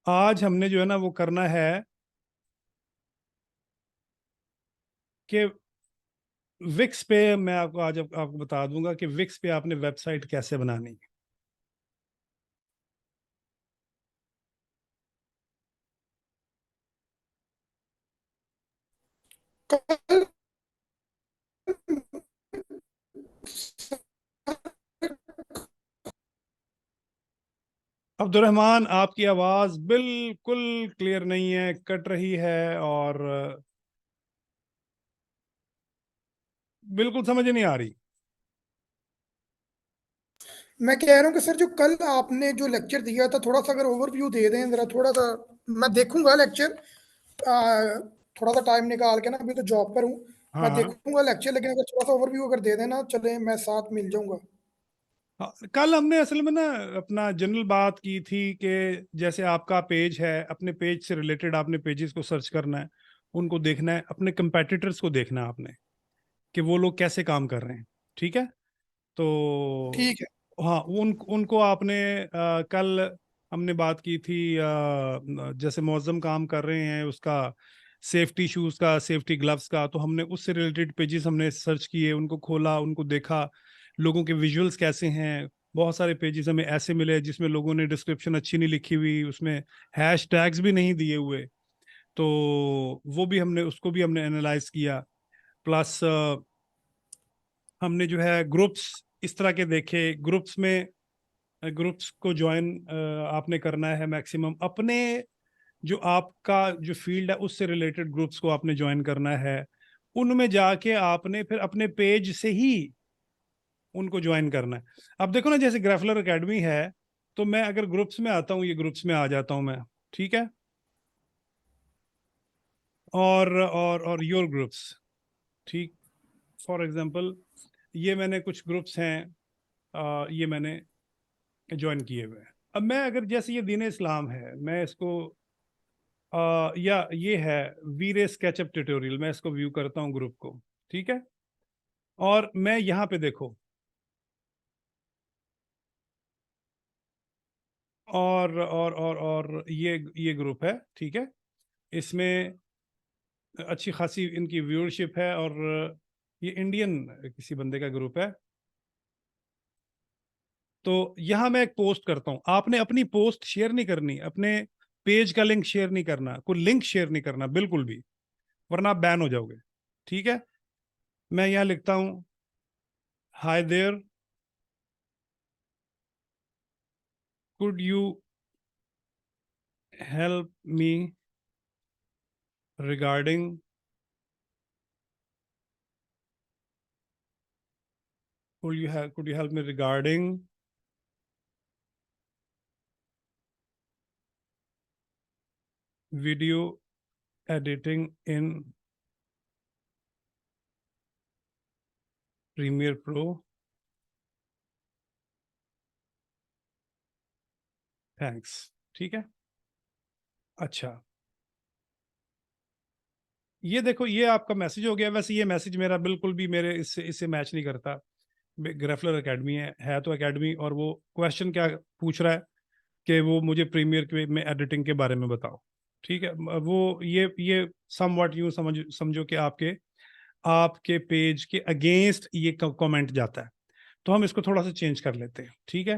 आज हमने जो है ना वो करना है कि विक्स पे मैं आपको आज आपको बता दूंगा कि विक्स पे आपने वेबसाइट कैसे बनानी है। कल अब्दुलरहमान, आपकी आवाज बिल्कुल क्लियर नहीं है, कट रही है और बिल्कुल समझ नहीं आ रही। मैं कह रहा हूँ कि सर जो कल आपने जो लेक्चर दिया था थोड़ा सा अगर ओवरव्यू दे दें जरा थोड़ा सा। मैं देखूंगा लेक्चर, थोड़ा सा टाइम निकाल के ना, अभी तो जॉब पर हूँ। हाँ मैं हाँ। देखूंगा लेक्चर, लेकिन अगर थोड़ा सा ओवरव्यू अगर दे देना चले, मैं साथ मिल जाऊंगा। हाँ, कल हमने असल में ना अपना जनरल बात की थी कि जैसे आपका पेज है, अपने पेज से रिलेटेड आपने पेजेस को सर्च करना है, उनको देखना है, अपने कंपेटिटर्स को देखना है आपने कि वो लोग कैसे काम कर रहे हैं। ठीक है। तो ठीक है। हाँ, उनको आपने कल हमने बात की थी, जैसे मौजम काम कर रहे हैं उसका, सेफ्टी शूज का, सेफ्टी ग्लव्स का, तो हमने उससे रिलेटेड पेजेस हमने सर्च किए, उनको खोला, उनको देखा, लोगों के विजुअल्स कैसे हैं। बहुत सारे पेजेस हमें ऐसे मिले जिसमें लोगों ने डिस्क्रिप्शन अच्छी नहीं लिखी हुई, उसमें हैश टैग्स भी नहीं दिए हुए। तो वो भी हमने, उसको भी हमने एनालाइज किया। प्लस हमने जो है ग्रुप्स इस तरह के देखे, ग्रुप्स में ग्रुप्स को ज्वाइन आपने करना है मैक्सिमम अपने, जो आपका जो फील्ड है उससे रिलेटेड ग्रुप्स को आपने ज्वाइन करना है। उनमें जाके आपने फिर अपने पेज से ही उनको ज्वाइन करना है। अब देखो ना, जैसे ग्राफलर एकेडमी है, तो मैं अगर ग्रुप्स में आता हूँ, ये ग्रुप्स में आ जाता हूँ मैं। ठीक है। और योर ग्रुप्स, ठीक, फॉर एग्जांपल ये मैंने कुछ ग्रुप्स हैं, ये मैंने ज्वाइन किए हुए हैं। अब मैं अगर जैसे ये दीन इस्लाम है, मैं इसको या ये है वीरे स्केचअप ट्यूटोरियल, मैं इसको व्यू करता हूँ ग्रुप को। ठीक है। और मैं यहाँ पे देखो, और ये ग्रुप है। ठीक है। इसमें अच्छी खासी इनकी व्यूअरशिप है, और ये इंडियन किसी बंदे का ग्रुप है। तो यहाँ मैं एक पोस्ट करता हूँ, आपने अपनी पोस्ट शेयर नहीं करनी, अपने पेज का लिंक शेयर नहीं करना, कोई लिंक शेयर नहीं करना बिल्कुल भी, वरना आप बैन हो जाओगे। ठीक है। मैं यहाँ लिखता हूँ, hi there, could you help me regarding, could you help me regarding video editing in Premiere Pro, thanks. ठीक है। अच्छा, ये देखो, ये आपका मैसेज हो गया। वैसे ये मैसेज मेरा बिल्कुल भी मेरे इससे इससे मैच नहीं करता। ग्रेफलर एकेडमी है तो एकेडमी, और वो क्वेश्चन क्या पूछ रहा है कि वो मुझे प्रीमियर के में एडिटिंग के बारे में बताओ। ठीक है। वो ये सम वाट यूं समझो कि आपके आपके पेज के अगेंस्ट ये कमेंट जाता है। तो हम इसको थोड़ा सा चेंज कर लेते हैं। ठीक है।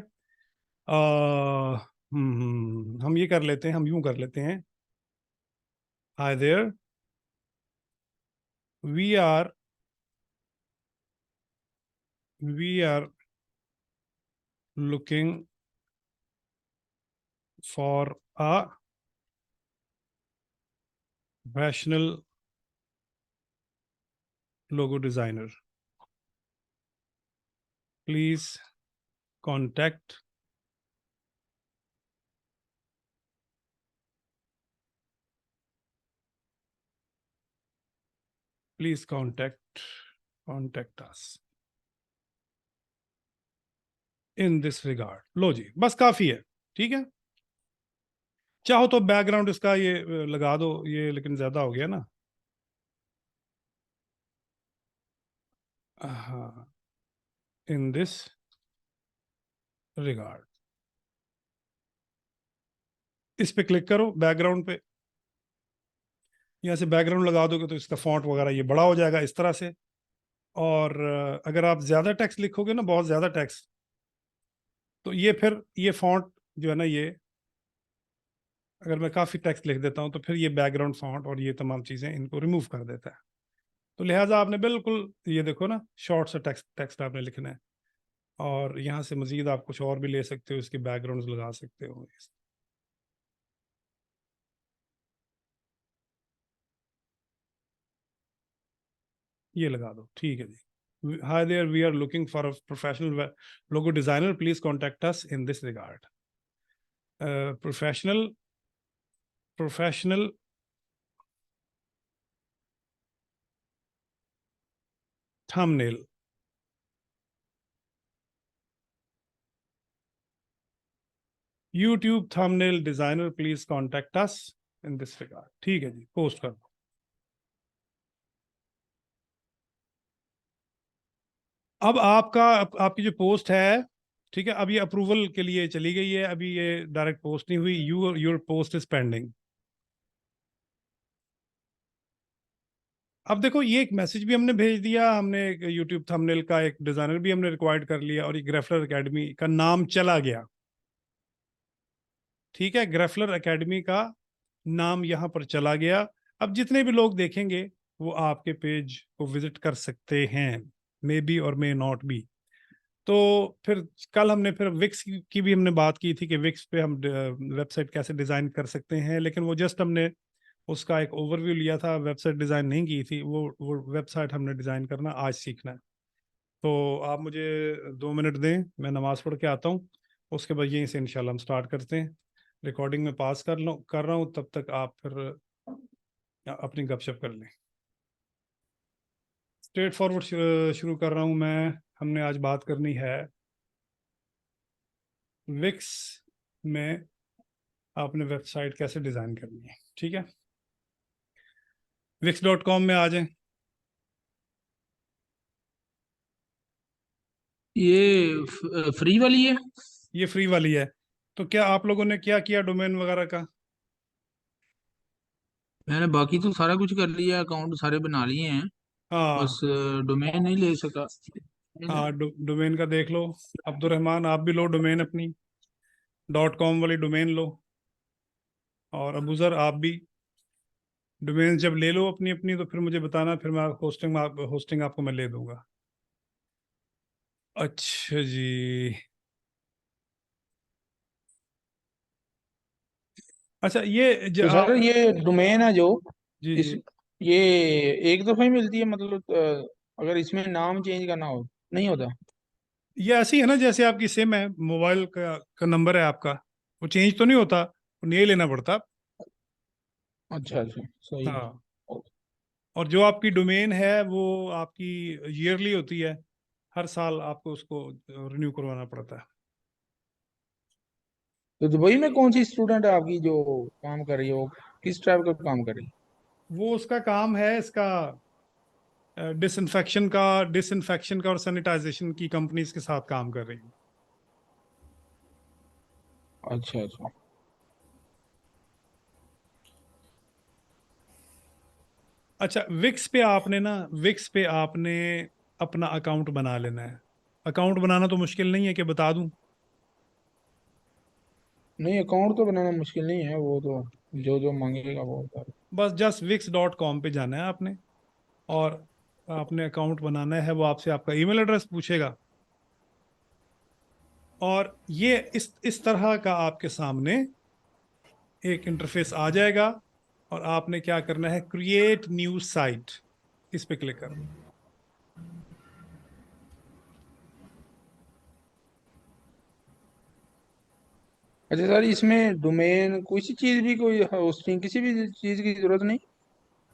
हम ये कर लेते हैं, हम यूं कर लेते हैं, hi there, we are we are looking for a professional logo designer. Please contact please contact us in this regard। लो जी, बस काफी है। ठीक है। चाहो तो बैकग्राउंड इसका ये लगा दो ये, लेकिन ज्यादा हो गया ना। हाँ, इन दिस रिगार्ड। इस पे क्लिक करो बैकग्राउंड पे, यहाँ से बैकग्राउंड लगा दोगे तो इसका फॉन्ट वगैरह ये बड़ा हो जाएगा इस तरह से। और अगर आप ज्यादा टेक्स्ट लिखोगे ना, बहुत ज्यादा टेक्स्ट, तो ये फिर ये फॉन्ट जो है ना, ये अगर मैं काफी टेक्स्ट लिख देता हूँ तो फिर ये बैकग्राउंड फॉन्ट और ये तमाम चीजें इनको रिमूव कर देता है। तो लिहाजा आपने बिल्कुल ये देखो ना, शॉर्ट सा टेक्स्ट टेक्स्ट आपने लिखना है, और यहाँ से मजीद आप कुछ और भी ले सकते हो, इसके बैकग्राउंड लगा सकते हो। ये लगा दो, ठीक है जी। Hi there, we are looking for a professional logo designer, please contact us in this regard. Professional professional thumbnail, YouTube thumbnail designer, please contact us in this regard. ठीक है जी, पोस्ट कर दो। अब आपकी जो पोस्ट है, ठीक है, अब ये अप्रूवल के लिए चली गई है, अभी ये डायरेक्ट पोस्ट नहीं हुई। Your post is pending. अब देखो, ये एक मैसेज भी हमने भेज दिया, हमने यूट्यूब थंबनेल का एक डिजाइनर भी हमने रिक्वायर्ड कर लिया, और ये ग्रेफलर एकेडमी का नाम चला गया। ठीक है, ग्रेफलर एकेडमी का नाम यहाँ पर चला गया। अब जितने भी लोग देखेंगे वो आपके पेज को विजिट कर सकते हैं, मे बी और मे नॉट बी। तो फिर कल हमने फिर विक्स की भी हमने बात की थी कि विक्स पे हम वेबसाइट कैसे डिजाइन कर सकते हैं, लेकिन वो जस्ट हमने उसका एक ओवरव्यू लिया था, वेबसाइट डिजाइन नहीं की थी। वो वेबसाइट हमने डिजाइन करना आज सीखना है। तो आप मुझे 2 मिनट दें, मैं नमाज पढ़ के आता हूँ, उसके बाद यहीं से इंशाल्लाह हम स्टार्ट करते हैं। रिकॉर्डिंग में पास कर रहा हूँ, तब तक आप फिर अपनी गपशप कर लें। स्ट्रेट फॉरवर्ड शुरू कर रहा हूँ मैं। हमने आज बात करनी है विक्स में आपने वेबसाइट कैसे डिज़ाइन करनी है। ठीक है, wix.com में आ जाएं। ये फ्री वाली है? ये फ्री वाली है। तो क्या आप लोगों ने क्या किया डोमेन वगैरह का? मैंने बाकी तो सारा कुछ कर लिया, अकाउंट सारे बना लिए हैं, हाँ बस डोमेन नहीं ले सका। हाँ, डोमेन का देख लो। अब्दुलरहमान, आप भी लो डोमेन अपनी, .com वाली डोमेन लो। और अबूजर, आप भी डोमेन जब ले लो अपनी अपनी, तो फिर मुझे बताना, फिर मैं होस्टिंग आपको मैं ले दूंगा। अच्छा जी। अच्छा, ये जो तो सर आप, ये डोमेन है जो जी इस जी, ये एक दफा ही मिलती है, मतलब अगर इसमें नाम चेंज करना हो नहीं होता? ये ऐसी है ना, जैसे आपकी सिम है, मोबाइल का नंबर है आपका, वो चेंज तो नहीं होता, वो नहीं लेना पड़ता। अच्छा अच्छा, सही। हाँ, और जो आपकी डोमेन है वो आपकी ईयरली होती है, हर साल आपको उसको रिन्यू करवाना पड़ता है। तो दुबई में कौन सी स्टूडेंट है आपकी जो काम कर रही है, वो किस टाइप का काम कर रही है? वो उसका काम है, इसका डिसइंफेक्शन का और सैनिटाइजेशन की कंपनीज के साथ काम कर रही है। अच्छा अच्छा। अच्छा, विक्स पे आपने अपना अकाउंट बना लेना है। अकाउंट बनाना तो मुश्किल नहीं है, कि बता दूं? नहीं, अकाउंट तो बनाना मुश्किल नहीं है, वो तो जो जो मांगेगा वो बता। बस जस्ट wix.com पे जाना है आपने, और आपने अकाउंट बनाना है। वो आपसे आपका ईमेल एड्रेस पूछेगा, और ये इस तरह का आपके सामने एक इंटरफेस आ जाएगा। और आपने क्या करना है, क्रिएट न्यू साइट, इस पे क्लिक करना। अच्छा सर, इसमें डोमेन किसी चीज भी, कोई होस्टिंग किसी भी चीज की जरूरत नहीं?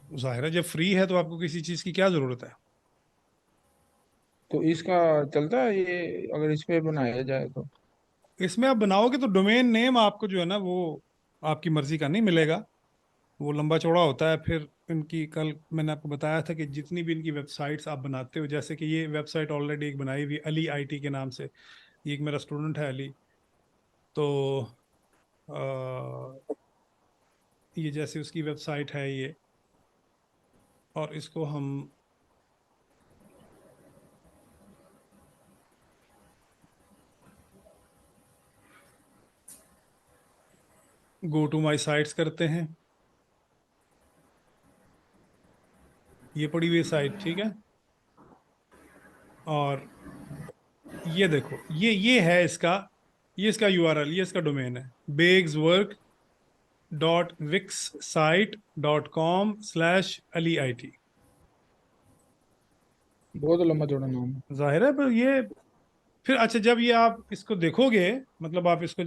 जाहिर है, जब फ्री है तो आपको किसी चीज की क्या जरूरत है। तो इसका चलता है ये, अगर इस पे बनाया जाए तो? इसमें आप बनाओगे तो डोमेन नेम आपको जो है ना, वो आपकी मर्जी का नहीं मिलेगा, वो लंबा चौड़ा होता है। फिर इनकी, कल मैंने आपको बताया था कि जितनी भी इनकी वेबसाइट्स आप बनाते हो, जैसे कि ये वेबसाइट ऑलरेडी एक बनाई हुई, अली आईटी के नाम से, ये एक मेरा स्टूडेंट है अली। तो ये जैसे उसकी वेबसाइट है ये, और इसको हम गो टू माई साइट्स करते हैं। ये पड़ी हुई साइट, ठीक है। और ये देखो, ये है इसका, ये इसका यूआरएल, ये इसका डोमेन है, begswork.wixsite.com/aliit। बहुत लंबा चौड़ा नाम है। जाहिर है, पर ये फिर अच्छा, जब ये आप इसको देखोगे, मतलब आप इसको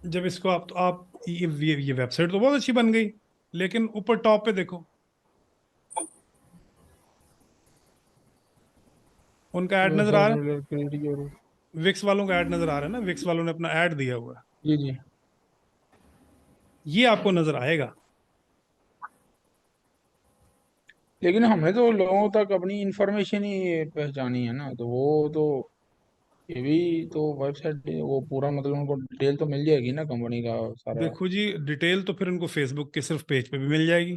जब इसको आप, तो आप ये वेबसाइट तो बहुत अच्छी बन गई, लेकिन ऊपर टॉप पे देखो, उनका ऐड नजर आ रहा वेबसाइट। है, विक्स वालों का ऐड नजर आ रहा है ना, विक्स वालों ने अपना ऐड दिया हुआ है, जी जी। ये आपको नजर आएगा। लेकिन हमें तो लोगों तक अपनी इंफॉर्मेशन ही पहुंचानी है ना, तो वो तो ये भी तो वेबसाइट वो पूरा मतलब उनको डिटेल तो मिल जाएगी ना कंपनी का सारा। देखो जी, डिटेल तो फिर उनको फेसबुक के सिर्फ पेज पे भी मिल जाएगी।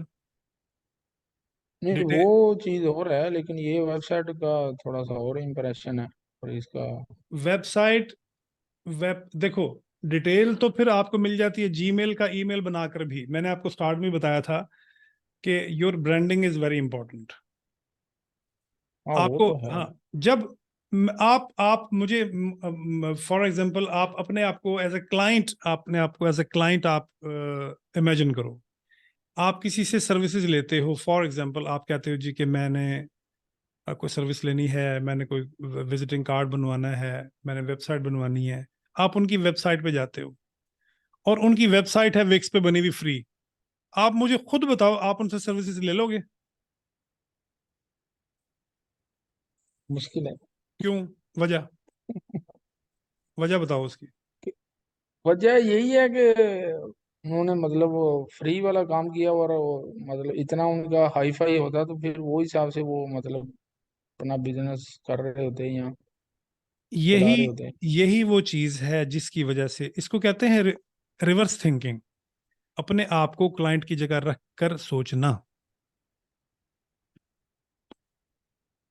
नहीं डिटेल, वो चीज़ और है, लेकिन ये वेबसाइट का थोड़ा सा और इम्प्रेशन है और इसका। वेबसाइट, वेब देखो, डिटेल तो फिर आपको मिल जाती है जीमेल का ईमेल बनाकर भी। मैंने आपको स्टार्ट में बताया था कि your branding is very important. हाँ वो आपको, तो है। हाँ, जब आप मुझे, फॉर एग्जांपल, आप अपने आप को एज ए क्लाइंट, अपने आप को एज ए क्लाइंट आप इमेजिन करो। आप किसी से सर्विसेज लेते हो, फॉर एग्जांपल आप कहते हो जी कि मैंने कोई सर्विस लेनी है, मैंने कोई विजिटिंग कार्ड बनवाना है, मैंने वेबसाइट बनवानी है। आप उनकी वेबसाइट पे जाते हो, और उनकी वेबसाइट है विक्स पे बनी हुई फ्री। आप मुझे खुद बताओ, आप उनसे सर्विसेज ले लोगे? मुश्किल है। क्यों? वजह, वजह बताओ उसकी। वजह यही है कि उन्होंने मतलब वो फ्री वाला काम किया, और वो मतलब इतना उनका हाई फाई होता तो फिर वो हिसाब से वो मतलब अपना बिजनेस कर रहे होते या चला यही रहे होते। यही वो चीज है जिसकी वजह से इसको कहते हैं रिवर्स थिंकिंग। अपने आप को क्लाइंट की जगह रख कर सोचना।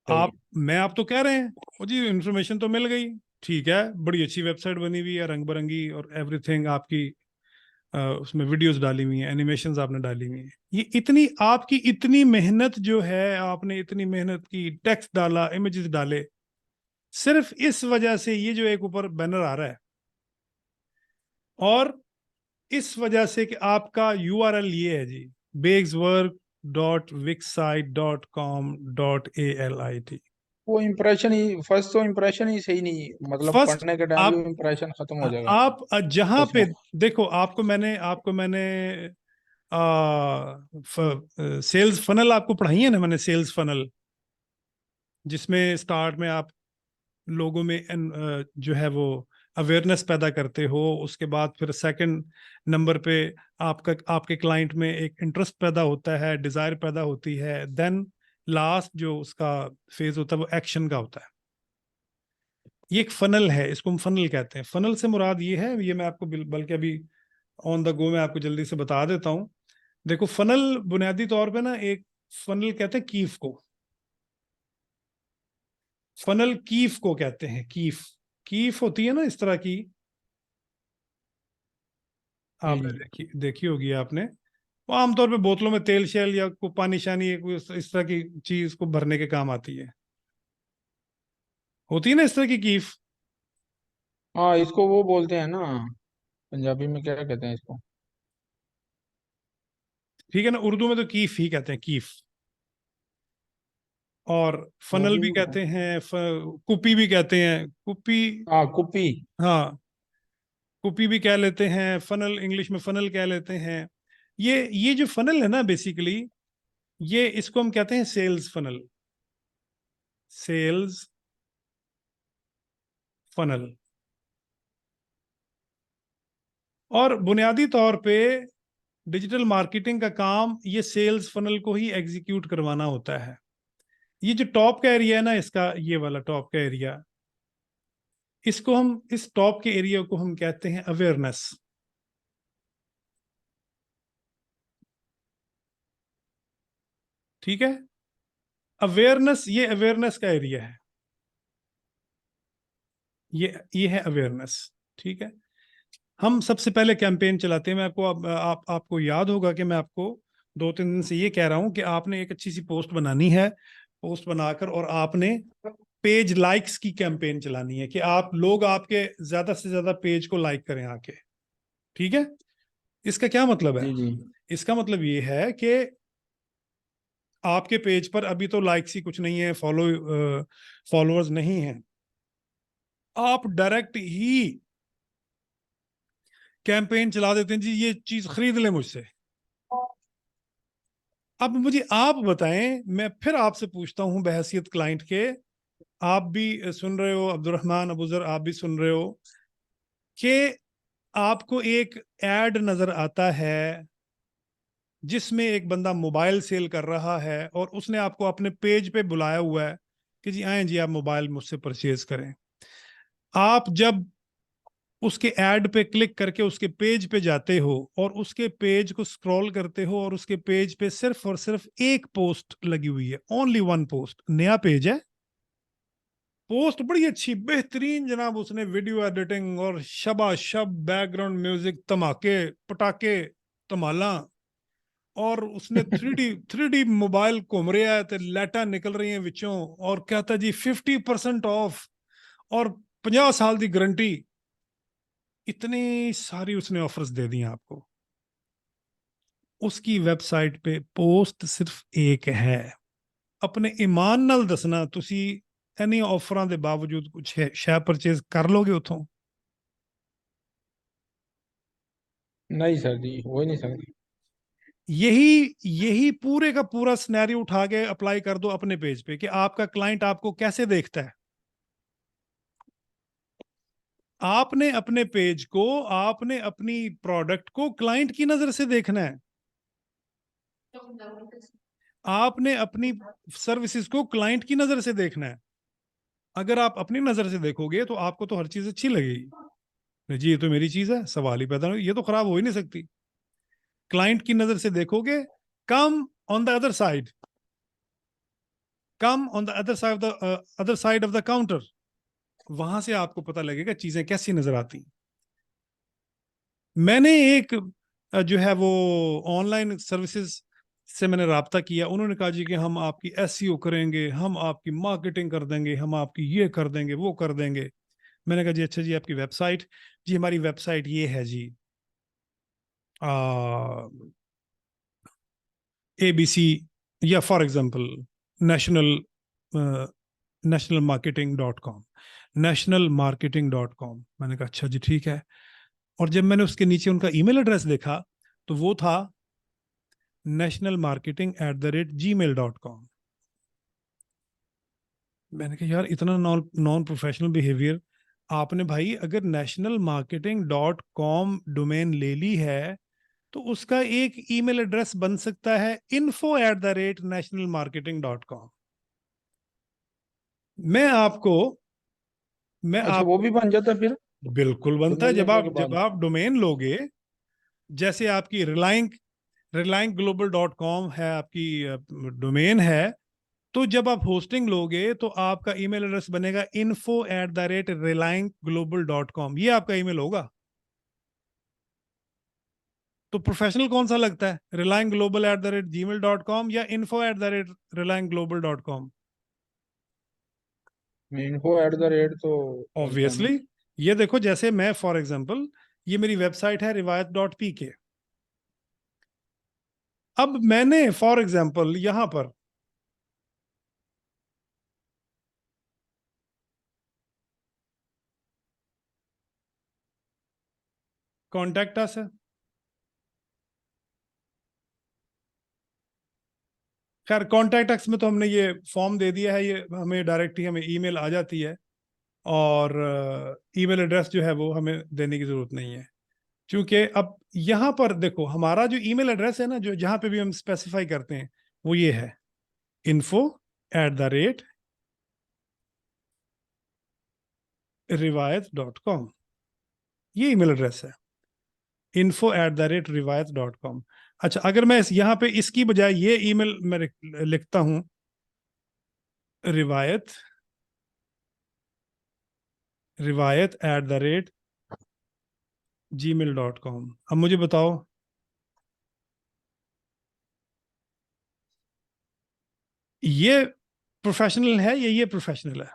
सही। आप तो कह रहे हैं, ओ जी इंफॉर्मेशन तो मिल गई, ठीक है, बड़ी अच्छी वेबसाइट बनी हुई है, रंग बिरंगी और एवरीथिंग आपकी, उसमें वीडियोस डाली हुई हैं, एनिमेशंस आपने डाली हुई हैं, ये इतनी आपकी इतनी मेहनत जो है, आपने इतनी मेहनत की, टेक्स्ट डाला, इमेजेस डाले, सिर्फ इस वजह से ये जो एक ऊपर बैनर आ रहा है, और इस वजह से कि आपका यूआरएल ये है जी, begswork.wixsite.com.alt। वो इम्प्रेशन ही फर्स्ट तो इम्प्रेशन ही सही नहीं, मतलब फर्स्ट, पढ़ने के टाइम आप भी इम्प्रेशन खत्म हो जाएगा आप जहां उसमें। पे देखो, आपको मैंने सेल्स फनल आपको पढ़ाई है ना, मैंने सेल्स फनल, जिसमें स्टार्ट में आप लोगों में जो है वो अवेयरनेस पैदा करते हो, उसके बाद फिर सेकंड नंबर पे आपके क्लाइंट में एक इंटरेस्ट पैदा होता है, डिजायर पैदा होती है, देन लास्ट जो उसका फेज होता है वो एक्शन का होता है। ये एक फनल है, इसको हम फनल कहते हैं। फनल से मुराद ये है, ये मैं आपको बल्कि अभी ऑन द गो में आपको जल्दी से बता देता हूँ। देखो, फनल बुनियादी तौर पे ना, एक फनल कहते हैं कीफ को, फनल कीफ को कहते हैं, कीफ। कीफ होती है ना इस तरह की, जी आपने जी। देखी होगी आपने, वो आमतौर पे बोतलों में तेल शेल या कोई पानी शानी कोई इस तरह की चीज को भरने के काम आती है, होती है ना इस तरह की कीफ। हाँ इसको वो बोलते हैं ना, पंजाबी में क्या कहते हैं इसको। ठीक है ना, उर्दू में तो कीफ ही कहते हैं, कीफ। और फनल अरबी भी में क्या। कहते हैं, कुपी भी कहते हैं, कुपी। हाँ कुप्पी। हाँ, कुपी भी कह लेते हैं, फनल इंग्लिश में फनल कह लेते हैं। ये जो फनल है ना, बेसिकली ये इसको हम कहते हैं सेल्स फनल, सेल्स फनल। और बुनियादी तौर पे डिजिटल मार्केटिंग का काम ये सेल्स फनल को ही एग्जीक्यूट करवाना होता है। ये जो टॉप का एरिया है ना इसका, ये वाला टॉप का एरिया, इसको हम, इस टॉप के एरिया को हम कहते हैं अवेयरनेस। ठीक है, अवेयरनेस, ये अवेयरनेस का एरिया है, ये है अवेयरनेस। ठीक है, हम सबसे पहले कैंपेन चलाते हैं। मैं आपको आपको याद होगा कि मैं आपको 2-3 दिन से ये कह रहा हूं कि आपने एक अच्छी सी पोस्ट बनानी है, पोस्ट बनाकर और आपने पेज लाइक्स की कैंपेन चलानी है कि आप लोग आपके ज्यादा से ज्यादा पेज को लाइक करें आके। ठीक है, इसका क्या मतलब है? जी जी। इसका मतलब ये है कि आपके पेज पर अभी तो लाइक्स ही कुछ नहीं है, फॉलोअर्स नहीं है, आप डायरेक्ट ही कैंपेन चला देते हैं, जी ये चीज खरीद ले मुझसे। अब मुझे आप बताएं, मैं फिर आपसे पूछता हूं बहैसियत क्लाइंट के, आप भी सुन रहे हो, अब्दुर्रहमान अबूजर आप भी सुन रहे हो, कि आपको एक एड नजर आता है जिसमें एक बंदा मोबाइल सेल कर रहा है और उसने आपको अपने पेज पे बुलाया हुआ है कि जी आए जी आप मोबाइल मुझसे परचेज करें। आप जब उसके ऐड पे क्लिक करके उसके पेज पे जाते हो और उसके पेज को स्क्रॉल करते हो और उसके पेज पे सिर्फ और सिर्फ एक पोस्ट लगी हुई है, ओनली वन पोस्ट, नया पेज है, पोस्ट बड़ी अच्छी बेहतरीन जनाब, उसने वीडियो एडिटिंग और शबाशब बैकग्राउंड म्यूजिक, धमाके पटाके धमाला, और उसने थ्री डी मोबाइल घूम रहा है तो लाइटा निकल रही हैं विचों, और कहता जी 50% ऑफ और 50 साल की गारंटी, इतनी सारी उसने ऑफर्स दे दी आपको। उसकी वेबसाइट पे पोस्ट सिर्फ एक है। अपने ईमान नाल दसना, तुसी इन्हीं ऑफरां दे बावजूद कुछ शै परचेज कर लोगे उथों? नहीं सर जी, हो ही नहीं सकती। यही यही पूरे का पूरा सिनेरियो उठा के अप्लाई कर दो अपने पेज पे कि आपका क्लाइंट आपको कैसे देखता है। आपने अपने पेज को, आपने अपनी प्रोडक्ट को क्लाइंट की नजर से देखना है, आपने अपनी सर्विसेज को क्लाइंट की नजर से देखना है। अगर आप अपनी नजर से देखोगे तो आपको तो हर चीज अच्छी लगेगी, नहीं जी ये तो मेरी चीज है, सवाल ही पैदा नहीं, ये तो खराब हो ही नहीं सकती। क्लाइंट की नजर से देखोगे, come on the other side, come on the other side of the counter, वहां से आपको पता लगेगा चीजें कैसी नजर आती। मैंने एक जो है वो ऑनलाइन सर्विसेज से मैंने राब्ता किया, उन्होंने कहा जी कि हम आपकी एसईओ करेंगे, हम आपकी मार्केटिंग कर देंगे, हम आपकी ये कर देंगे, वो कर देंगे। मैंने कहा जी अच्छा जी आपकी वेबसाइट, जी हमारी वेबसाइट ये है जी, ABC, या for example national nationalmarketing.com, nationalmarketing.com। मैंने कहा अच्छा जी ठीक है, और जब मैंने उसके नीचे उनका ईमेल एड्रेस देखा तो वो था nationalmarketing@gmail.com। मैंने कहा यार इतना नॉन नॉन प्रोफेशनल बिहेवियर आपने, भाई अगर nationalmarketing.com डोमेन ले ली है तो उसका एक ईमेल एड्रेस बन सकता है info@nationalmarketing.com। मैं आपको, मैं अच्छा, वो आपको भी बन जाता फिर बिल्कुल बनता है, डोमेन जब लेने के आप बाद? डोमेन लोगे, जैसे आपकी रिलायंस ग्लोबल डॉट कॉम है आपकी डोमेन है, तो जब आप होस्टिंग लोगे तो आपका ईमेल एड्रेस बनेगा info@reliantglobal.com, ये आपका ईमेल होगा। तो प्रोफेशनल कौन सा लगता है, reliantglobal@gmail.com या info@reliantglobal.com? info@ तो चलता नहीं। ऑब्वियसली, ये देखो जैसे मैं फॉर एग्जांपल, ये मेरी वेबसाइट है riwayat.pk। अब मैंने फॉर एग्जांपल यहां पर कॉन्टैक्ट अस है, खैर कॉन्टैक्ट अस में तो हमने ये फॉर्म दे दिया है, ये हमें डायरेक्ट ही हमें ईमेल आ जाती है, और ईमेल एड्रेस जो है वो हमें देने की जरूरत नहीं है, क्योंकि अब यहाँ पर देखो हमारा जो ईमेल एड्रेस है ना, जो जहाँ पे भी हम स्पेसिफाई करते हैं वो ये है, info@ riwayat.com, ये ईमेल एड्रेस है, info@riwayat.com। अच्छा, अगर मैं यहाँ पे इसकी बजाय ये ईमेल मैं लिखता हूं, रिवायत riwayat@gmail.com, अब मुझे बताओ ये प्रोफेशनल है या ये प्रोफेशनल है?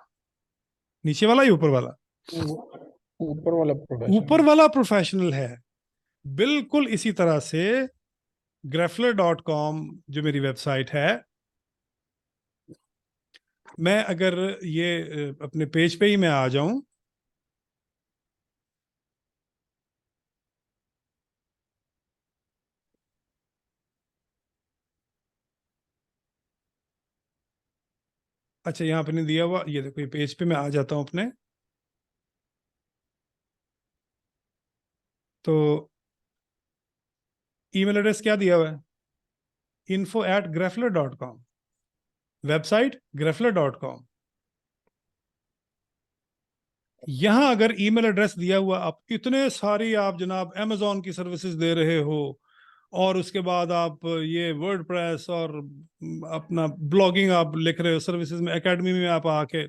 नीचे वाला या ऊपर वाला? ऊपर वाला ऊपर प्रोफेशनल। वाला प्रोफेशनल है। बिल्कुल इसी तरह से grafler.com जो मेरी वेबसाइट है, मैं अगर ये अपने पेज पे ही मैं आ जाऊं, अच्छा यहाँ पे नहीं दिया हुआ, ये देखो ये पेज पे मैं आ जाता हूं अपने, तो ईमेल एड्रेस क्या दिया हुआ है? info@grafler.com, website grafler.com। यहां अगर ईमेल एड्रेस दिया हुआ, आप इतने सारी आप जनाब अमेजोन की सर्विसेज दे रहे हो, और उसके बाद आप ये वर्डप्रेस और अपना ब्लॉगिंग आप लिख रहे हो सर्विसेज में, एकेडमी में आप आके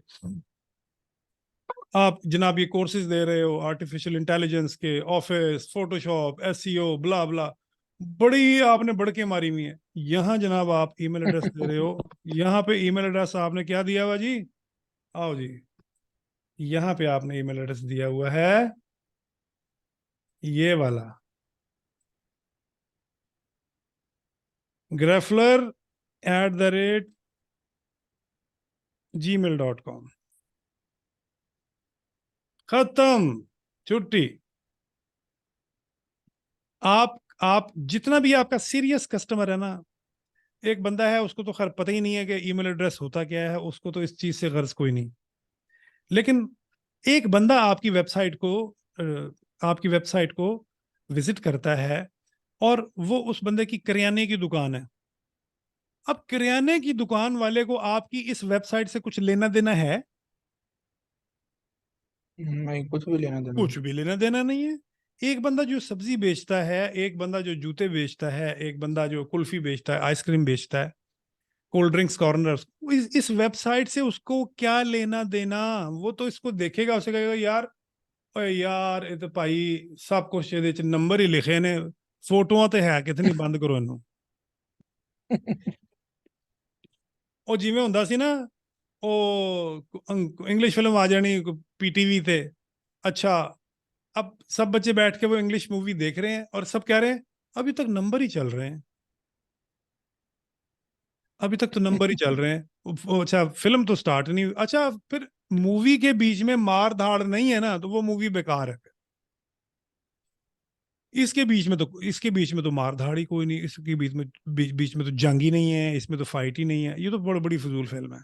आप जनाब ये कोर्सेज दे रहे हो आर्टिफिशियल इंटेलिजेंस के, ऑफिस, फोटोशॉप, एसईओ, ब्ला ब्ला, बड़ी आपने बढ़के मारी हुई है। यहाँ जनाब आप ईमेल एड्रेस दे रहे हो, यहाँ पे ईमेल एड्रेस आपने क्या दिया हुआ जी? आओ जी, यहाँ पे आपने ईमेल एड्रेस दिया हुआ है ये वाला, grafler@gmail.com। खत्म, छुट्टी। आप जितना भी आपका सीरियस कस्टमर है ना, एक बंदा है उसको तो खैर पता ही नहीं है कि ईमेल एड्रेस होता क्या है, उसको तो इस चीज से गर्ज कोई नहीं, लेकिन एक बंदा आपकी वेबसाइट को विजिट करता है, और वो उस बंदे की किराने की दुकान है। अब किराने की दुकान वाले को आपकी इस वेबसाइट से कुछ लेना देना है? नहीं, कुछ भी लेना देना कुछ भी लेना देना नहीं है। एक बंदा जो सब्जी बेचता है, एक बंदा जो जूते बेचता है, एक बंदा जो कुल्फी बेचता है, आइसक्रीम बेचता है, कोल्ड ड्रिंक्स कॉर्नर, इस वेबसाइट से उसको क्या लेना देना? वो तो इसको देखेगा, उसे कहेगा यार, ओए यार ये तो भाई सब कुछ ਇਹਦੇ ਚ नंबर ही लिखे ने, फोटोआं ਤੇ है कितनी, बंद करो ਇਹਨੂੰ। ਉਹ ਜਿਵੇਂ ਹੁੰਦਾ ਸੀ ਨਾ, ਉਹ इंग्लिश फिल्म आ जानी पीटीवी ਤੇ, अच्छा अब सब बच्चे बैठ के वो इंग्लिश मूवी देख रहे हैं और सब कह रहे हैं अभी तक नंबर ही चल रहे हैं, अभी तक तो नंबर ही चल रहे हैं। अच्छा फिल्म तो स्टार्ट नहीं हुई, अच्छा फिर मूवी के बीच में मार धाड़ नहीं है ना, तो वो मूवी बेकार है। इसके बीच में तो मार धाड़ ही कोई नहीं, इसके बीच में तो जंग ही नहीं है, इसमें तो फाइट ही नहीं है, ये तो बड़ी बड़ी फजूल फिल्म है।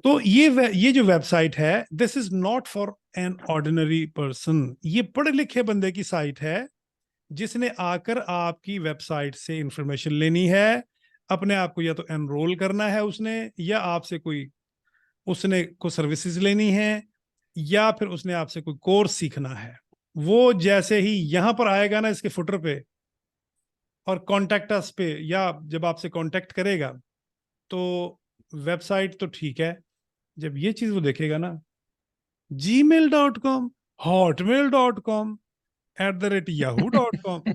तो ये जो वेबसाइट है, this is not for an ordinary person, ये पढ़े लिखे बंदे की साइट है, जिसने आकर आपकी वेबसाइट से इंफॉर्मेशन लेनी है, अपने आप को या तो एनरोल करना है उसने, या आपसे कोई उसने को सर्विसेज लेनी है, या फिर उसने आपसे कोई कोर्स सीखना है। वो जैसे ही यहां पर आएगा ना इसके फुटर पे और कॉन्टेक्ट अस पे, या जब आपसे कांटेक्ट करेगा, तो वेबसाइट तो ठीक है, जब ये चीज वो देखेगा ना, gmail.com, hotmail.com, @yahoo.com,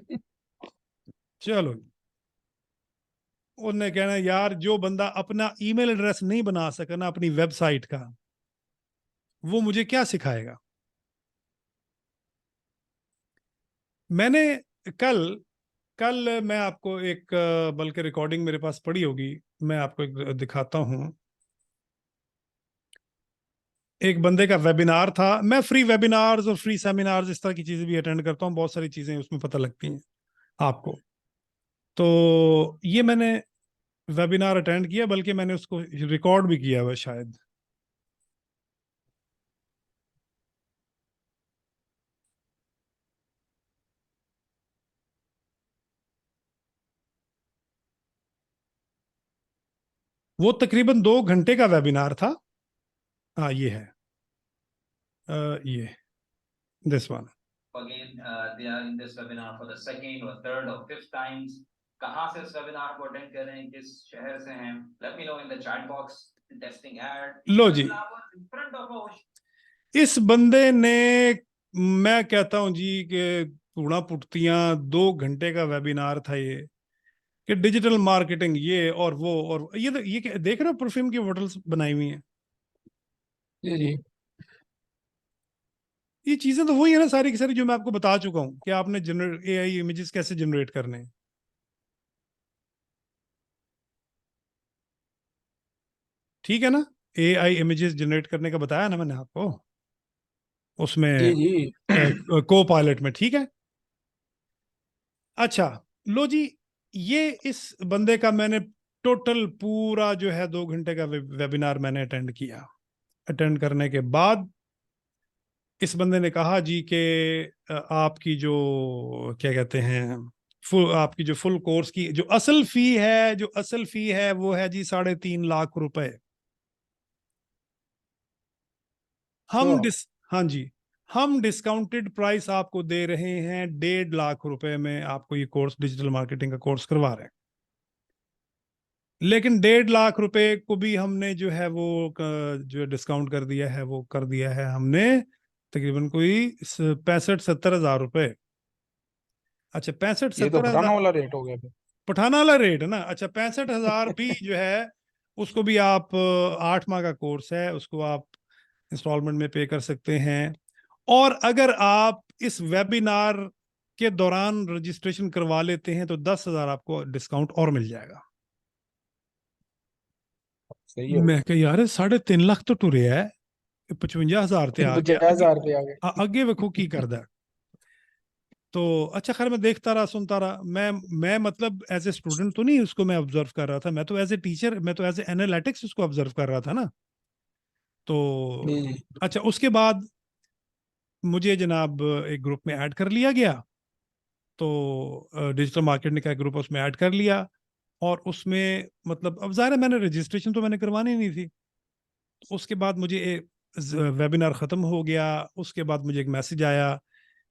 चलो उन्हें कहना यार, जो बंदा अपना ईमेल एड्रेस नहीं बना सका ना अपनी वेबसाइट का, वो मुझे क्या सिखाएगा? मैंने कल कल मैं आपको एक बल्कि रिकॉर्डिंग मेरे पास पड़ी होगी, मैं आपको एक दिखाता हूं। एक बंदे का वेबिनार था, मैं फ्री वेबिनार्स और फ्री सेमिनार्स इस तरह की चीजें भी अटेंड करता हूँ, बहुत सारी चीजें उसमें पता लगती हैं आपको। तो ये मैंने वेबिनार अटेंड किया, बल्कि मैंने उसको रिकॉर्ड भी किया हुआ शायद। वो तकरीबन 2 घंटे का वेबिनार था। हाँ ये है, ये this one. Again, they are in this webinar for the second or third or fifth times. कहाँ से इस webinar को attend कर रहे हैं, किस शहर से हैं? Let me know in the chat box. Testing ad. Low ji, In front of us. इस बंदे ने, मैं कहता हूं जी कि पूरा पुट्टियां 2 घंटे का वेबिनार था ये, कि डिजिटल मार्केटिंग ये और वो, और ये देख रहे हो परफ्यूम की बोतल्स बनाई हुई हैं। जी जी। ये चीजें तो वही है ना सारी की सारी जो मैं आपको बता चुका हूं कि आपने AI इमेजेस कैसे जनरेट करने हैं। ठीक है ना, AI इमेजेस जनरेट करने का बताया ना मैंने आपको उसमें जी जी। को पायलट में। ठीक है, अच्छा लो जी, ये इस बंदे का मैंने टोटल पूरा जो है 2 घंटे का वेबिनार मैंने अटेंड किया। अटेंड करने के बाद इस बंदे ने कहा जी कि आपकी जो क्या कहते हैं आपकी जो फुल कोर्स की जो असल फी है वो है जी 3.5 लाख रुपए। हम डिस हाँ जी, हम डिस्काउंटेड प्राइस आपको दे रहे हैं 1.5 लाख रुपए में, आपको ये कोर्स डिजिटल मार्केटिंग का कोर्स करवा रहे हैं। लेकिन 1.5 लाख रुपए को भी हमने जो है वो जो डिस्काउंट कर दिया है, वो कर दिया है हमने तकरीबन कोई 65-70 हज़ार रुपए। अच्छा, ये तो 65-70 पठाना हजार वाला रेट हो गया फिर। पठाना वाला रेट है ना। अच्छा, 65 हज़ार भी जो है उसको भी आप 8 माह का कोर्स है, उसको आप इंस्टॉलमेंट में पे कर सकते हैं। और अगर आप इस वेबिनार के दौरान रजिस्ट्रेशन करवा लेते हैं तो 10 हज़ार आपको डिस्काउंट और मिल जाएगा। सही है। मैं कह यार 3.5 लाख तो टुरे है, 55 हज़ार ते आ गया 50,000 रुपये आ गए। अगे वेखो की करदा है। तो अच्छा खैर, मैं देखता रहा सुनता रहा। मैं मतलब एज ए स्टूडेंट तो नहीं उसको मैं ऑब्जर्व कर रहा था, मैं तो एज ए टीचर, मैं तो एज ए एनालिटिक्स उसको ऑब्जर्व कर रहा था ना। तो जी जी। अच्छा, उसके बाद मुझे जनाब एक ग्रुप में ऐड कर लिया गया। तो डिजिटल मार्केटिंग का एक ग्रुप उसमें ऐड कर लिया, और उसमें मतलब अब ज़ाहिर है मैंने रजिस्ट्रेशन तो मैंने करवानी नहीं थी। तो उसके बाद मुझे वेबिनार ख़त्म हो गया, उसके बाद मुझे एक मैसेज आया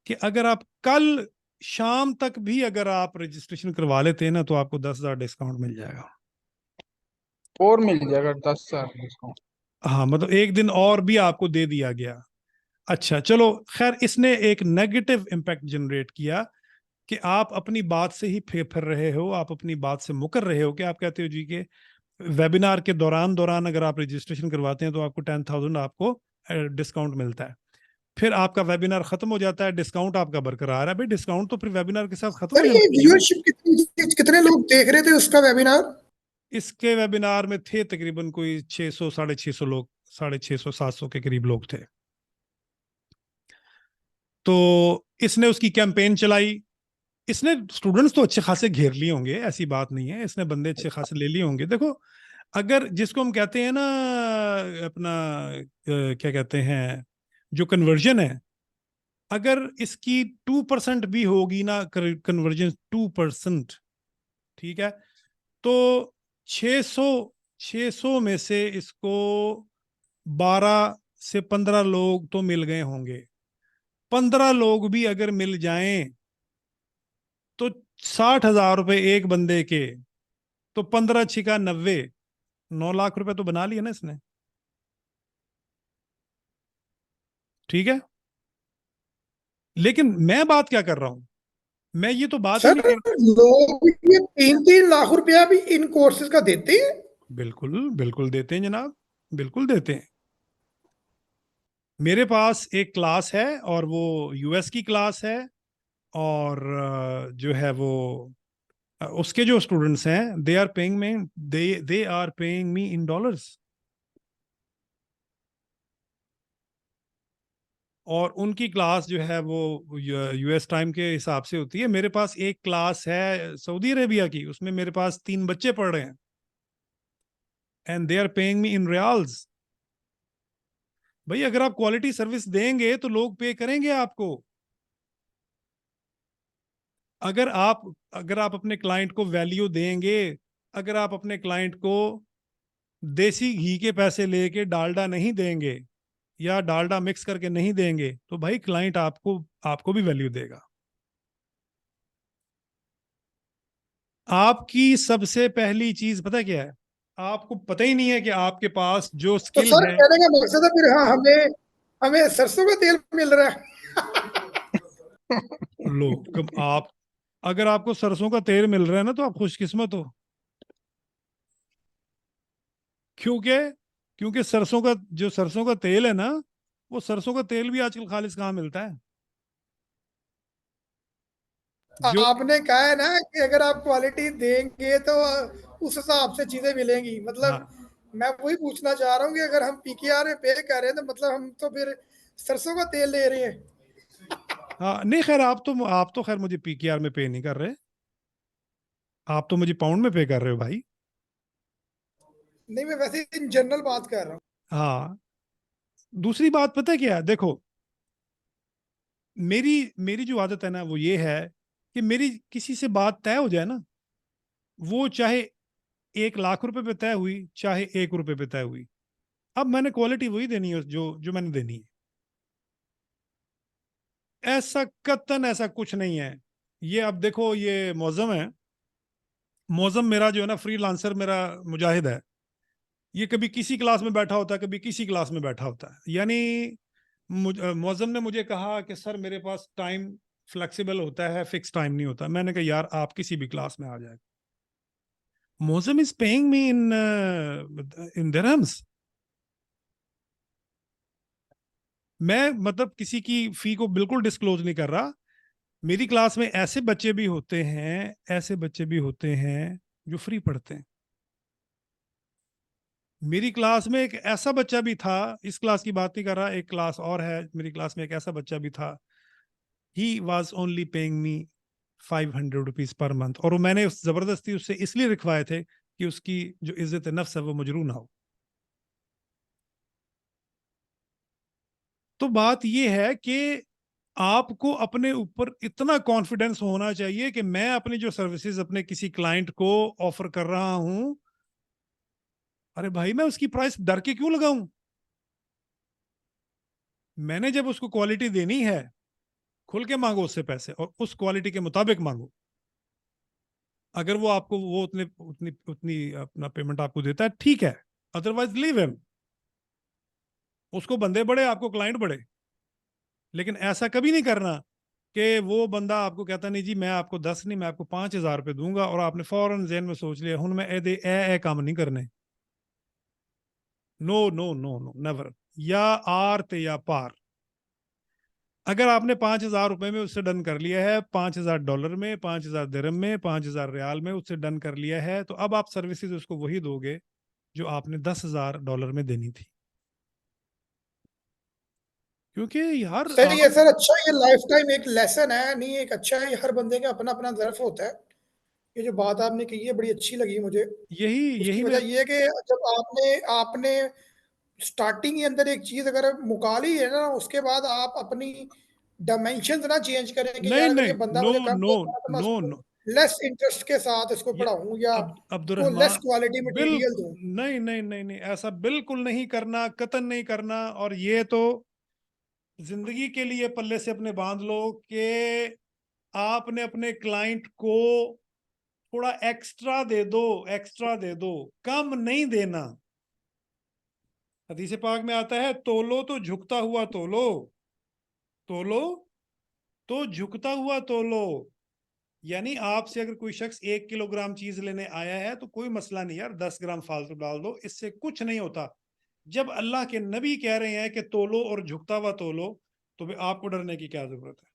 कि अगर आप कल शाम तक भी अगर आप रजिस्ट्रेशन करवा लेते हैं ना तो आपको 10 हज़ार डिस्काउंट मिल जाएगा। और मिल जाएगा 10,000 डिस्काउंट। हाँ, मतलब एक दिन और भी आपको दे दिया गया। अच्छा चलो खैर, इसने एक नेगेटिव इम्पैक्ट जनरेट किया कि आप अपनी बात से ही फिर रहे हो, आप अपनी बात से मुकर रहे हो कि आप कहते हो जी के वेबिनार के दौरान दौरान अगर आप रजिस्ट्रेशन करवाते हैं तो आपको 10,000 आपको डिस्काउंट मिलता है। फिर आपका वेबिनार खत्म हो जाता है, डिस्काउंट आपका बरकरार है। भाई डिस्काउंट तो फिर वेबिनार के साथ खत्म हो सर ये जाना चाहिए ना। व्यूअरशिप कितने लोग देख रहे थे उसका वेबिनार? इसके वेबिनार में थे तकरीबन कोई 600 650 लोग, 650 700 के करीब लोग थे। तो इसने उसकी कैंपेन चलाई। इसने स्टूडेंट्स तो अच्छे खासे घेर लिए होंगे, ऐसी बात नहीं है, इसने बंदे अच्छे खासे ले लिए होंगे। देखो, अगर जिसको हम कहते हैं ना अपना क्या कहते हैं जो कन्वर्जन है, अगर इसकी 2% भी होगी ना कन्वर्जन, 2%, ठीक है, तो 600 600 में से इसको 12 से 15 लोग तो मिल गए होंगे। 15 लोग भी अगर मिल जाएं तो 60 हज़ार रुपए एक बंदे के, तो 15 छिका 90, 9 लाख रुपए तो बना लिया ना इसने। ठीक है, लेकिन मैं बात क्या कर रहा हूं, मैं ये तो बात ही सर नहीं कर। लोग ये 3-3 लाख रुपया भी इन कोर्सेज का देते हैं? बिल्कुल बिल्कुल देते हैं जनाब, बिल्कुल देते हैं। मेरे पास एक क्लास है और वो यूएस की क्लास है, और जो है वो उसके जो स्टूडेंट्स हैं दे are paying me they are paying me in dollars, और उनकी क्लास जो है वो यूएस टाइम के हिसाब से होती है। मेरे पास एक क्लास है सऊदी अरेबिया की, उसमें मेरे पास 3 बच्चे पढ़ रहे हैं, and they are paying me in riyals. भाई अगर आप क्वालिटी सर्विस देंगे तो लोग पे करेंगे आपको। अगर आप अपने क्लाइंट को वैल्यू देंगे, अगर आप अपने क्लाइंट को देसी घी के पैसे लेके डालडा नहीं देंगे, या डालडा मिक्स करके नहीं देंगे तो भाई क्लाइंट आपको भी वैल्यू देगा। आपकी सबसे पहली चीज पता क्या है, आपको पता ही नहीं है कि आपके पास जो तो स्किल सर है। कहने का मकसद है फिर, हाँ, हमें हमें सरसों का तेल मिल रहा है। लो, आप अगर आपको सरसों का तेल मिल रहा है ना तो आप खुशकिस्मत हो। क्योंकि क्योंकि सरसों का तेल है ना, वो सरसों का तेल भी आजकल खालिस कहाँ मिलता है। जो आपने कहा है ना कि अगर आप क्वालिटी देंगे तो उस हिसाब से चीजें मिलेंगी, मतलब हाँ मैं वही पूछना चाह रहा हूँ कि अगर हम पीकेआर में पे कर रहे हैं तो मतलब हम तो फिर सरसों का तेल ले रहे हैं। हाँ, नहीं खैर, आप तो खैर मुझे पीकेआर में पे नहीं कर रहे, आप तो मुझे पाउंड में पे कर रहे हो भाई। नहीं, मैं वैसे इन जनरल बात कर रहा हूँ। हाँ, दूसरी बात पता है क्या है? देखो, मेरी मेरी जो आदत है ना वो ये है कि मेरी किसी से बात तय हो जाए ना, वो चाहे 1 लाख रुपए पे तय हुई, चाहे 1 रुपए पे तय हुई, अब मैंने क्वालिटी वही देनी है जो जो मैंने देनी है। ऐसा कतन ऐसा कुछ नहीं है। ये अब देखो, ये मौजम है, मौजम मेरा जो है ना फ्रीलांसर, मेरा मुजाहिद है। ये कभी किसी क्लास में बैठा होता है, कभी किसी क्लास में बैठा होता है। यानी मौजम ने मुझे कहा कि सर मेरे पास टाइम फ्लेक्सिबल होता है, फिक्स टाइम नहीं होता। मैंने कहा यार आप किसी भी क्लास में आ जाए। Mauzam is paying me in dirhams. मैं मतलब किसी की फी को बिल्कुल डिस्क्लोज नहीं कर रहा। मेरी क्लास में ऐसे बच्चे भी होते हैं, ऐसे बच्चे भी होते हैं जो फ्री पढ़ते हैं। मेरी क्लास में एक ऐसा बच्चा भी था, इस क्लास की बात नहीं कर रहा, एक क्लास और है, मेरी क्लास में एक ऐसा बच्चा भी था, he was only paying me 500 rupees per month. और वो मैंने जबरदस्ती उससे इसलिए लिखवाए थे कि उसकी जो इज्जत नफ्स है वो मजरू ना हो। तो बात यह है कि आपको अपने ऊपर इतना कॉन्फिडेंस होना चाहिए कि मैं अपनी जो सर्विसेज अपने किसी क्लाइंट को ऑफर कर रहा हूं, अरे भाई मैं उसकी प्राइस डर के क्यों लगाऊं। मैंने जब उसको क्वालिटी देनी है, खुल के मांगो उससे पैसे और उस क्वालिटी के मुताबिक मांगो। अगर वो आपको वो उतने उतनी उतनी अपना पेमेंट आपको देता है, ठीक है, अदरवाइज लीव हिम। उसको बंदे बड़े, आपको क्लाइंट बड़े। लेकिन ऐसा कभी नहीं करना कि वो बंदा आपको कहता नहीं जी मैं आपको 10 नहीं, मैं आपको 5,000 रुपये दूंगा, और आपने फौरन जहन में सोच लिया हूं मैं ए काम नहीं करने। No no no no, never. या आर ते या पार। अगर आपने 5,000 रुपए में उससे डन कर लिया है, $5,000 में, 5,000 दिरहम में, 5,000 रियाल में उससे डन कर लिया है, तो अब आप सर्विसेज उसको वही दोगे जो आपने $10,000 में देनी थी। क्योंकि यार सही है आप सर, अच्छा, ये लाइफ टाइम एक लेसन है, नहीं एक अच्छा है, हर बंदे का अपना अपना ज़र्फ होता है। ये जो बात आपने कही है बड़ी अच्छी लगी मुझे। यही उसकी यही मैं वजह ये है कि जब आपने आपने स्टार्टिंग के अंदर एक चीज अगर मुका ली है ना, उसके बाद आप अपनी डायमेंशन ना चेंज करें कि नहीं यार अगर ये नहीं, बंदा नो मुझे कम नो देता है तो मैं नो उसको नो, लेस इंटरेस्ट के साथ इसको ये पढ़ाऊं या उसको less Abdurrahman, quality bill material दूं। नहीं नहीं नहीं नहीं, ऐसा बिल्कुल नहीं करना, कतन नहीं करना। और ये तो जिंदगी के लिए पल्ले से अपने बांध लो कि आपने अपने क्लाइंट को थोड़ा एक्स्ट्रा दे दो, एक्स्ट्रा दे दो, कम नहीं देना। हदीस पाक में आता है तोलो तो झुकता हुआ तोलो, तोलो तो झुकता हुआ तोलो। यानी आपसे अगर कोई शख्स 1 किलोग्राम चीज लेने आया है तो कोई मसला नहीं यार, 10 ग्राम फालतू डाल दो, इससे कुछ नहीं होता। जब अल्लाह के नबी कह रहे हैं कि तोलो और झुकता हुआ तोलो, तो फिर आपको डरने की क्या जरूरत है।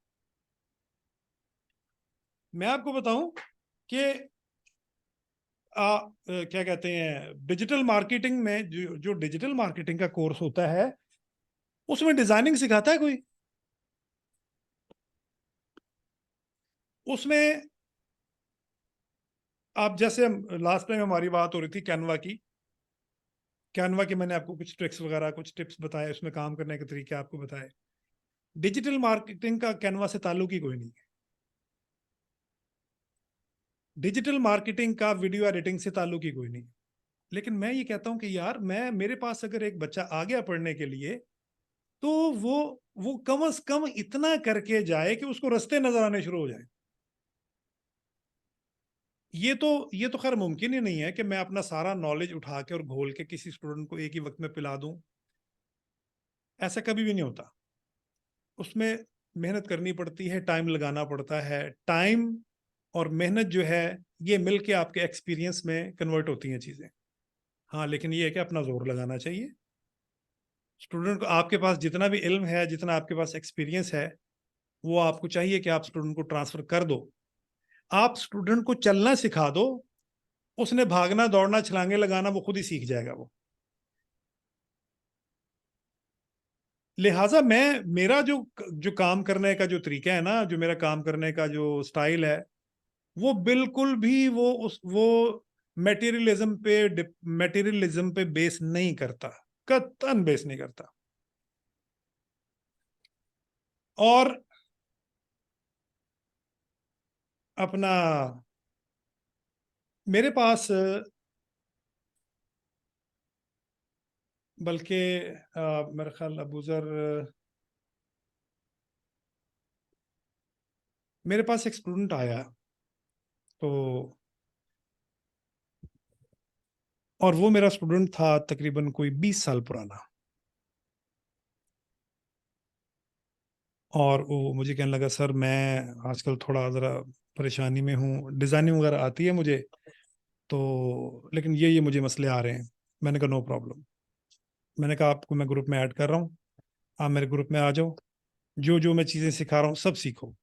मैं आपको बताऊं कि क्या कहते हैं, डिजिटल मार्केटिंग में जो डिजिटल मार्केटिंग का कोर्स होता है उसमें डिजाइनिंग सिखाता है कोई? उसमें आप जैसे लास्ट टाइम हमारी बात हो रही थी कैनवा की, कैनवा के मैंने आपको कुछ ट्रिक्स वगैरह कुछ टिप्स बताए, उसमें काम करने के तरीके आपको बताए। डिजिटल मार्केटिंग का कैनवा से ताल्लुक ही कोई नहीं है। डिजिटल मार्केटिंग का वीडियो एडिटिंग से ताल्लुक ही कोई नहीं है। लेकिन मैं ये कहता हूं कि यार मैं, मेरे पास अगर एक बच्चा आ गया पढ़ने के लिए, तो वो कम से कम इतना करके जाए कि उसको रास्ते नजर आने शुरू हो जाए। ये तो खैर मुमकिन ही नहीं है कि मैं अपना सारा नॉलेज उठा के और घोल के किसी स्टूडेंट को एक ही वक्त में पिला दूं। ऐसा कभी भी नहीं होता। उसमें मेहनत करनी पड़ती है, टाइम लगाना पड़ता है। टाइम और मेहनत जो है ये मिलके आपके एक्सपीरियंस में कन्वर्ट होती हैं चीजें। हाँ, लेकिन ये है कि अपना जोर लगाना चाहिए। स्टूडेंट को, आपके पास जितना भी इल्म है, जितना आपके पास एक्सपीरियंस है, वो आपको चाहिए कि आप स्टूडेंट को ट्रांसफर कर दो। आप स्टूडेंट को चलना सिखा दो, उसने भागना दौड़ना छलांगे लगाना वो खुद ही सीख जाएगा वो। लिहाजा मैं, मेरा जो जो काम करने का जो तरीका है ना, जो मेरा काम करने का जो स्टाइल है, वो बिल्कुल भी वो मटेरियलिज्म पे बेस नहीं करता, कतई बेस नहीं करता। और अपना मेरे पास बल्कि मेरे ख्याल अबूजर, मेरे पास एक स्टूडेंट आया तो, और वो मेरा स्टूडेंट था तकरीबन कोई 20 साल पुराना। और वो मुझे कहने लगा, सर मैं आजकल थोड़ा ज़रा परेशानी में हूँ, डिज़ाइनिंग वगैरह आती है मुझे तो, लेकिन ये मुझे मसले आ रहे हैं। मैंने कहा नो प्रॉब्लम। मैंने कहा आपको मैं ग्रुप में ऐड कर रहा हूँ, आप मेरे ग्रुप में आ जाओ, जो जो मैं चीज़ें सिखा रहा हूँ सब सीखो।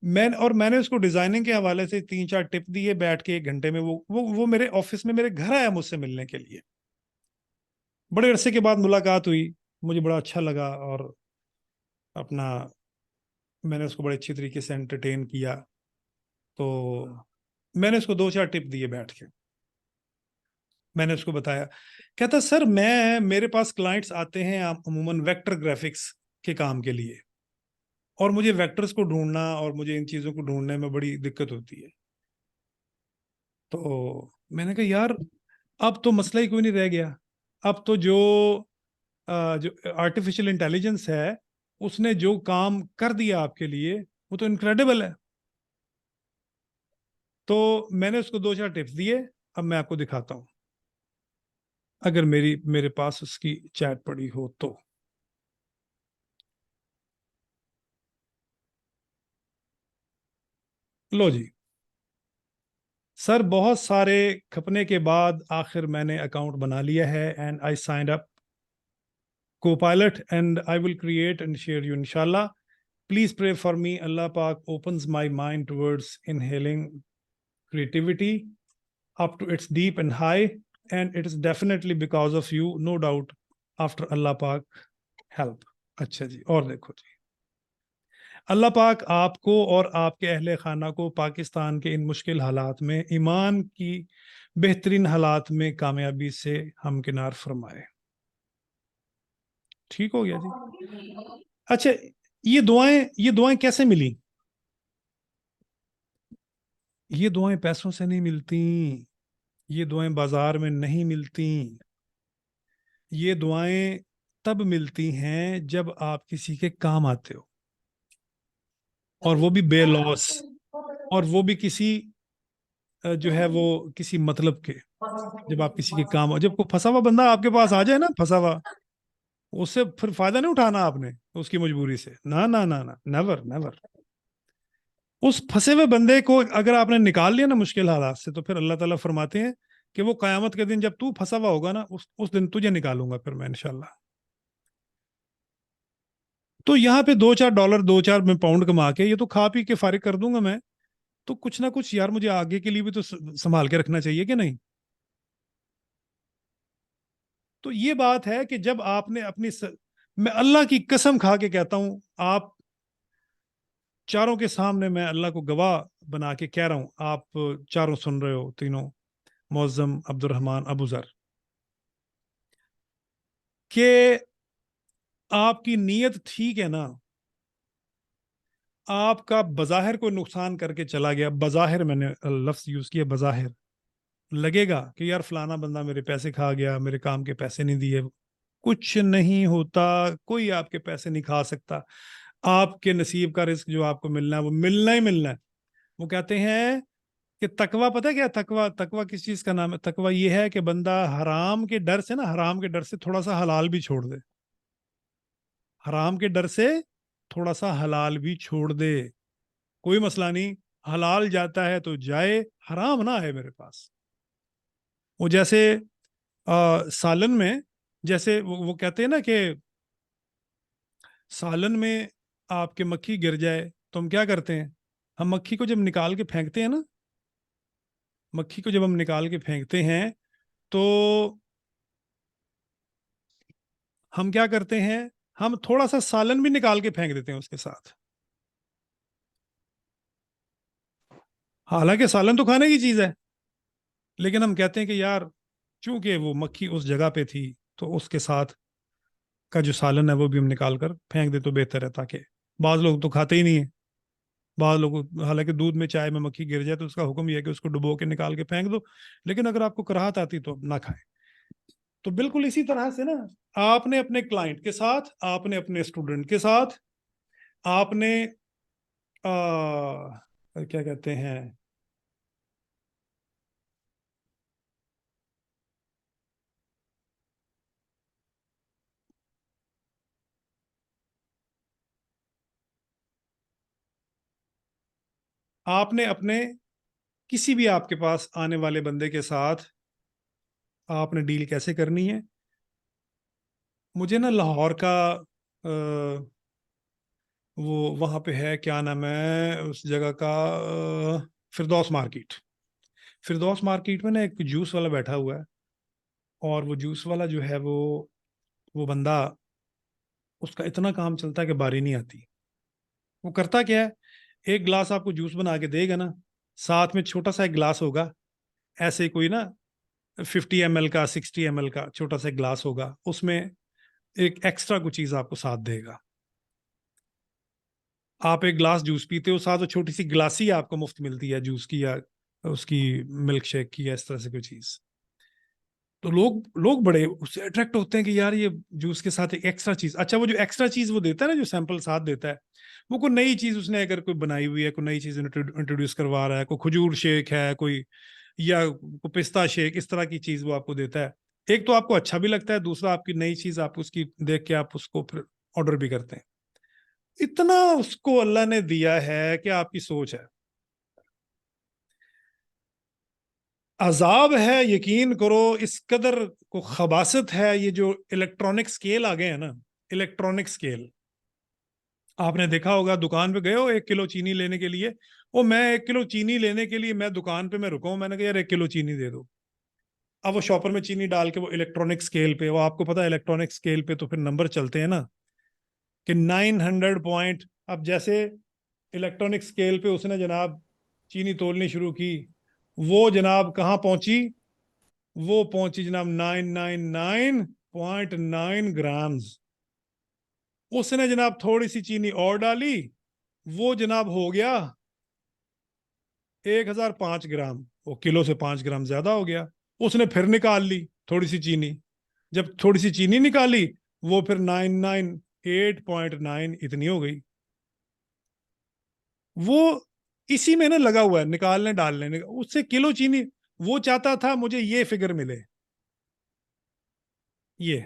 मैंने उसको डिज़ाइनिंग के हवाले से 3-4 टिप दिए बैठ के 1 घंटे में। वो मेरे ऑफिस में मेरे घर आया मुझसे मिलने के लिए। बड़े अरसे के बाद मुलाकात हुई, मुझे बड़ा अच्छा लगा। और अपना मैंने उसको बड़े अच्छी तरीके से एंटरटेन किया। तो मैंने उसको 2-4 टिप दिए बैठ के। मैंने उसको बताया, कहता सर मेरे पास क्लाइंट्स आते हैं अमूमन वेक्टर ग्राफिक्स के काम के लिए, और मुझे वेक्टर्स को ढूंढना और मुझे इन चीज़ों को ढूंढने में बड़ी दिक्कत होती है। तो मैंने कहा यार, अब तो मसला ही कोई नहीं रह गया। अब तो जो आर्टिफिशियल इंटेलिजेंस है उसने जो काम कर दिया आपके लिए वो तो इनक्रेडिबल है। तो मैंने उसको 2-4 टिप्स दिए। अब मैं आपको दिखाता हूं, अगर मेरे पास उसकी चैट पड़ी हो तो। लो जी, सर बहुत सारे खपने के बाद आखिर मैंने अकाउंट बना लिया है, and I signed up Copilot, and I will create and share you inshallah. Please pray for me. Allah Pak opens my mind towards inhaling creativity up to its deep and high, and it is definitely because of you, no doubt, after Allah Pak help. अच्छा जी, और देखो जी, अल्लाह पाक आपको और आपके अहले खाना को पाकिस्तान के इन मुश्किल हालात में ईमान की बेहतरीन हालात में कामयाबी से हमकिनार फरमाए। ठीक हो गया जी। अच्छा, ये दुआएं कैसे मिली? ये दुआएं पैसों से नहीं मिलती, ये दुआएं बाजार में नहीं मिलती। ये दुआएं तब मिलती हैं जब आप किसी के काम आते हो, और वो भी बेलॉस, और वो भी किसी जो है वो किसी मतलब के। जब आप किसी के काम हो, जब कोई फंसा हुआ बंदा आपके पास आ जाए ना, फंसा हुआ, उससे फिर फायदा नहीं उठाना आपने उसकी मजबूरी से। ना ना ना ना, नेवर नेवर। उस फंसे हुए बंदे को अगर आपने निकाल लिया ना मुश्किल हालात से, तो फिर अल्लाह ताला फरमाते हैं कि वो कयामत के दिन जब तू फंसा हुआ होगा ना, उस दिन तुझे निकालूंगा फिर मैं इंशाल्लाह। तो यहाँ पे $2-4, 2-4 में पाउंड कमा के ये तो खा पी के फारिग कर दूंगा मैं। तो कुछ ना कुछ यार मुझे आगे के लिए भी तो संभाल के रखना चाहिए कि नहीं? तो ये बात है कि जब आपने मैं अल्लाह की कसम खा के कहता हूं, आप चारों के सामने मैं अल्लाह को गवाह बना के कह रहा हूं, आप चारों सुन रहे हो, तीनों, मौज़म, अब्दुर्रहमान, अबूजर, कि आपकी नीयत ठीक है ना। आपका बज़ाहिर कोई नुकसान करके चला गया, बज़ाहिर मैंने लफ्ज़ यूज़ किया, बज़ाहिर लगेगा कि यार फलाना बंदा मेरे पैसे खा गया, मेरे काम के पैसे नहीं दिए, कुछ नहीं होता, कोई आपके पैसे नहीं खा सकता। आपके नसीब का रिस्क जो आपको मिलना है वो मिलना ही मिलना है। वो कहते हैं कि तकवा, पता है क्या तकवा? तकवा किस चीज का नाम है? तकवा ये है कि बंदा हराम के डर से ना, हराम के डर से थोड़ा सा हलाल भी छोड़ दे, हराम के डर से थोड़ा सा हलाल भी छोड़ दे। कोई मसला नहीं, हलाल जाता है तो जाए, हराम ना आए मेरे पास। वो जैसे सालन में, जैसे वो कहते हैं ना कि सालन में आपके मक्खी गिर जाए तो हम क्या करते हैं? हम मक्खी को जब निकाल के फेंकते हैं ना, मक्खी को जब हम निकाल के फेंकते हैं तो हम क्या करते हैं? हम थोड़ा सा सालन भी निकाल के फेंक देते हैं उसके साथ। हालांकि सालन तो खाने की चीज है, लेकिन हम कहते हैं कि यार चूंकि वो मक्खी उस जगह पे थी तो उसके साथ का जो सालन है वो भी हम निकाल कर फेंक दे तो बेहतर है। ताकि बाज लोग तो खाते ही नहीं है, बाज लोग, हालांकि दूध में चाय में मक्खी गिर जाए तो उसका हुक्म यह है कि उसको डुबो के निकाल के फेंक दो, लेकिन अगर आपको कराहत आती तो ना खाएं। तो बिल्कुल इसी तरह से ना, आपने अपने क्लाइंट के साथ, आपने अपने स्टूडेंट के साथ, आपने क्या कहते हैं, आपने अपने किसी भी आपके पास आने वाले बंदे के साथ आपने डील कैसे करनी है। मुझे ना लाहौर का वो वहाँ पे है, क्या नाम है उस जगह का, फिरदौस मार्केट। फिरदौस मार्केट में ना एक जूस वाला बैठा हुआ है, और वो जूस वाला जो है वो बंदा, उसका इतना काम चलता है कि बारी नहीं आती। वो करता क्या है, एक गिलास आपको जूस बना के देगा ना, साथ में छोटा सा एक गिलास होगा, ऐसे कोई ना 50 ml का, 60 ml का छोटा सा गिलास होगा, उसमें एक एक्स्ट्रा कुछ चीज आपको साथ देगा। आप एक गिलास जूस पीते हो, साथ वो छोटी सी गिलासी आपको मुफ्त मिलती है जूस की, या उसकी मिल्क शेक की, या इस तरह से कोई चीज। तो लोग लोग बड़े उससे अट्रैक्ट होते हैं कि यार ये जूस के साथ एक एक्स्ट्रा चीज, अच्छा वो जो एक्स्ट्रा चीज वो देता है ना, जो सैंपल साथ देता है, वो कोई नई चीज उसने अगर कोई बनाई हुई है, कोई नई चीज इंट्रोड्यूस करवा रहा है, कोई खजूर शेक है कोई, या कोई पिस्ता शेक, इस तरह की चीज वो आपको देता है। एक तो आपको अच्छा भी लगता है, दूसरा आपकी नई चीज आप उसकी देख के आप उसको फिर ऑर्डर भी करते हैं। इतना उसको अल्लाह ने दिया है कि आपकी सोच है। अजाब है, यकीन करो, इस कदर को खबासत है। ये जो इलेक्ट्रॉनिक स्केल आ गए हैं ना, इलेक्ट्रॉनिक स्केल, आपने देखा होगा, दुकान पे गए हो 1 किलो चीनी लेने के लिए, वो मैं 1 किलो चीनी लेने के लिए मैं दुकान पे मैं रुका हूं, मैंने कहा यार 1 किलो चीनी दे दो। अब वो शॉपर में चीनी डाल के वो इलेक्ट्रॉनिक स्केल पे, वो आपको पता है इलेक्ट्रॉनिक स्केल पे तो फिर नंबर चलते हैं ना कि 900 पॉइंट। अब जैसे इलेक्ट्रॉनिक स्केल पे उसने जनाब चीनी तोलनी शुरू की, वो जनाब कहाँ पहुंची? वो पहुंची जनाब 999.9 ग्राम्स। उसने जनाब थोड़ी सी चीनी और डाली, वो जनाब हो गया 1005 ग्राम। वो किलो से 5 ग्राम ज्यादा हो गया। उसने फिर निकाल ली थोड़ी सी चीनी, जब थोड़ी सी चीनी निकाली, वो फिर 998.9 इतनी हो गई। वो इसी में ना लगा हुआ है, निकालने डालने उससे किलो चीनी। वो चाहता था मुझे ये फिगर मिले, ये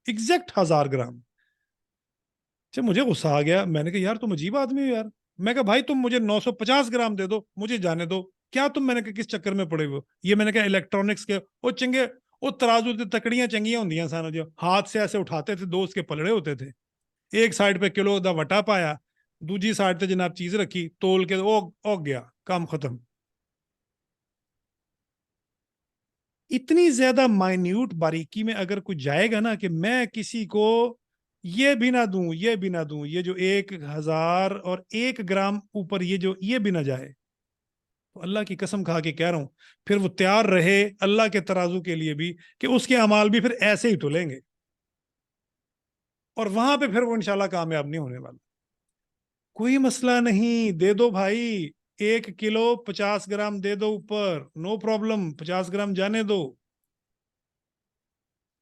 एग्जैक्ट 1000 ग्राम। अच्छा, मुझे गुस्सा आ गया, मैंने कहा यार तुम अजीब आदमी हो यार। मैं कहा भाई तुम मुझे 950 ग्राम दे दो, मुझे जाने दो। क्या तुम, मैंने कहा किस चक्कर में पड़े हो? ये मैंने कहा इलेक्ट्रॉनिक्स के वो चंगे, वो तराजू ते तकड़ियां चंगियां होंदियां सन, जो हाथ से ऐसे उठाते थे, दो उसके पलड़े होते थे, एक साइड पे किलो दा वटा पाया, दूजी साइड पे जनाब चीज रखी, तोल के ओ गया, काम खत्म। इतनी ज्यादा माइन्यूट बारीकी में अगर कुछ जाएगा ना, कि मैं किसी को ये भी ना दूं, ये भी ना दूं, ये जो 1001 ग्राम ऊपर ये जो ये भी ना जाए, तो अल्लाह की कसम खा के कह रहा हूं, फिर वो तैयार रहे अल्लाह के तराजू के लिए भी, कि उसके अमाल भी फिर ऐसे ही तुलेंगे, और वहां पे फिर वो इंशाल्लाह कामयाब नहीं होने वाला। कोई मसला नहीं, दे दो भाई, 1 किलो 50 ग्राम दे दो ऊपर, नो प्रॉब्लम, 50 ग्राम जाने दो।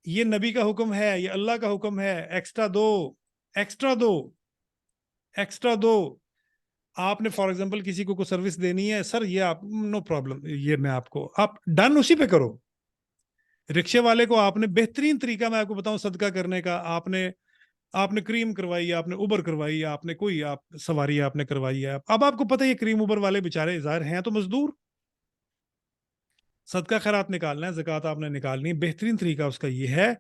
ये नबी का हुक्म है, ये अल्लाह का हुक्म है, एक्स्ट्रा दो, एक्स्ट्रा दो, एक्स्ट्रा दो। आपने फॉर एग्जांपल किसी को सर्विस देनी है, सर ये आप, नो प्रॉब्लम, ये मैं आपको, आप डन उसी पे करो। रिक्शे वाले को आपने बेहतरीन तरीका मैं आपको बताऊं सदका करने का, आपने आपने क्रीम करवाई है, आपने उबर करवाई है, आपने कोई आप सवारी आपने करवाई है, अब आपको पता है ये क्रीम उबर वाले बेचारे ज़ाहिर हैं तो मजदूर, सदका खैरात निकालना है, ज़कात आपने निकालनी है, बेहतरीन तरीका उसका ये है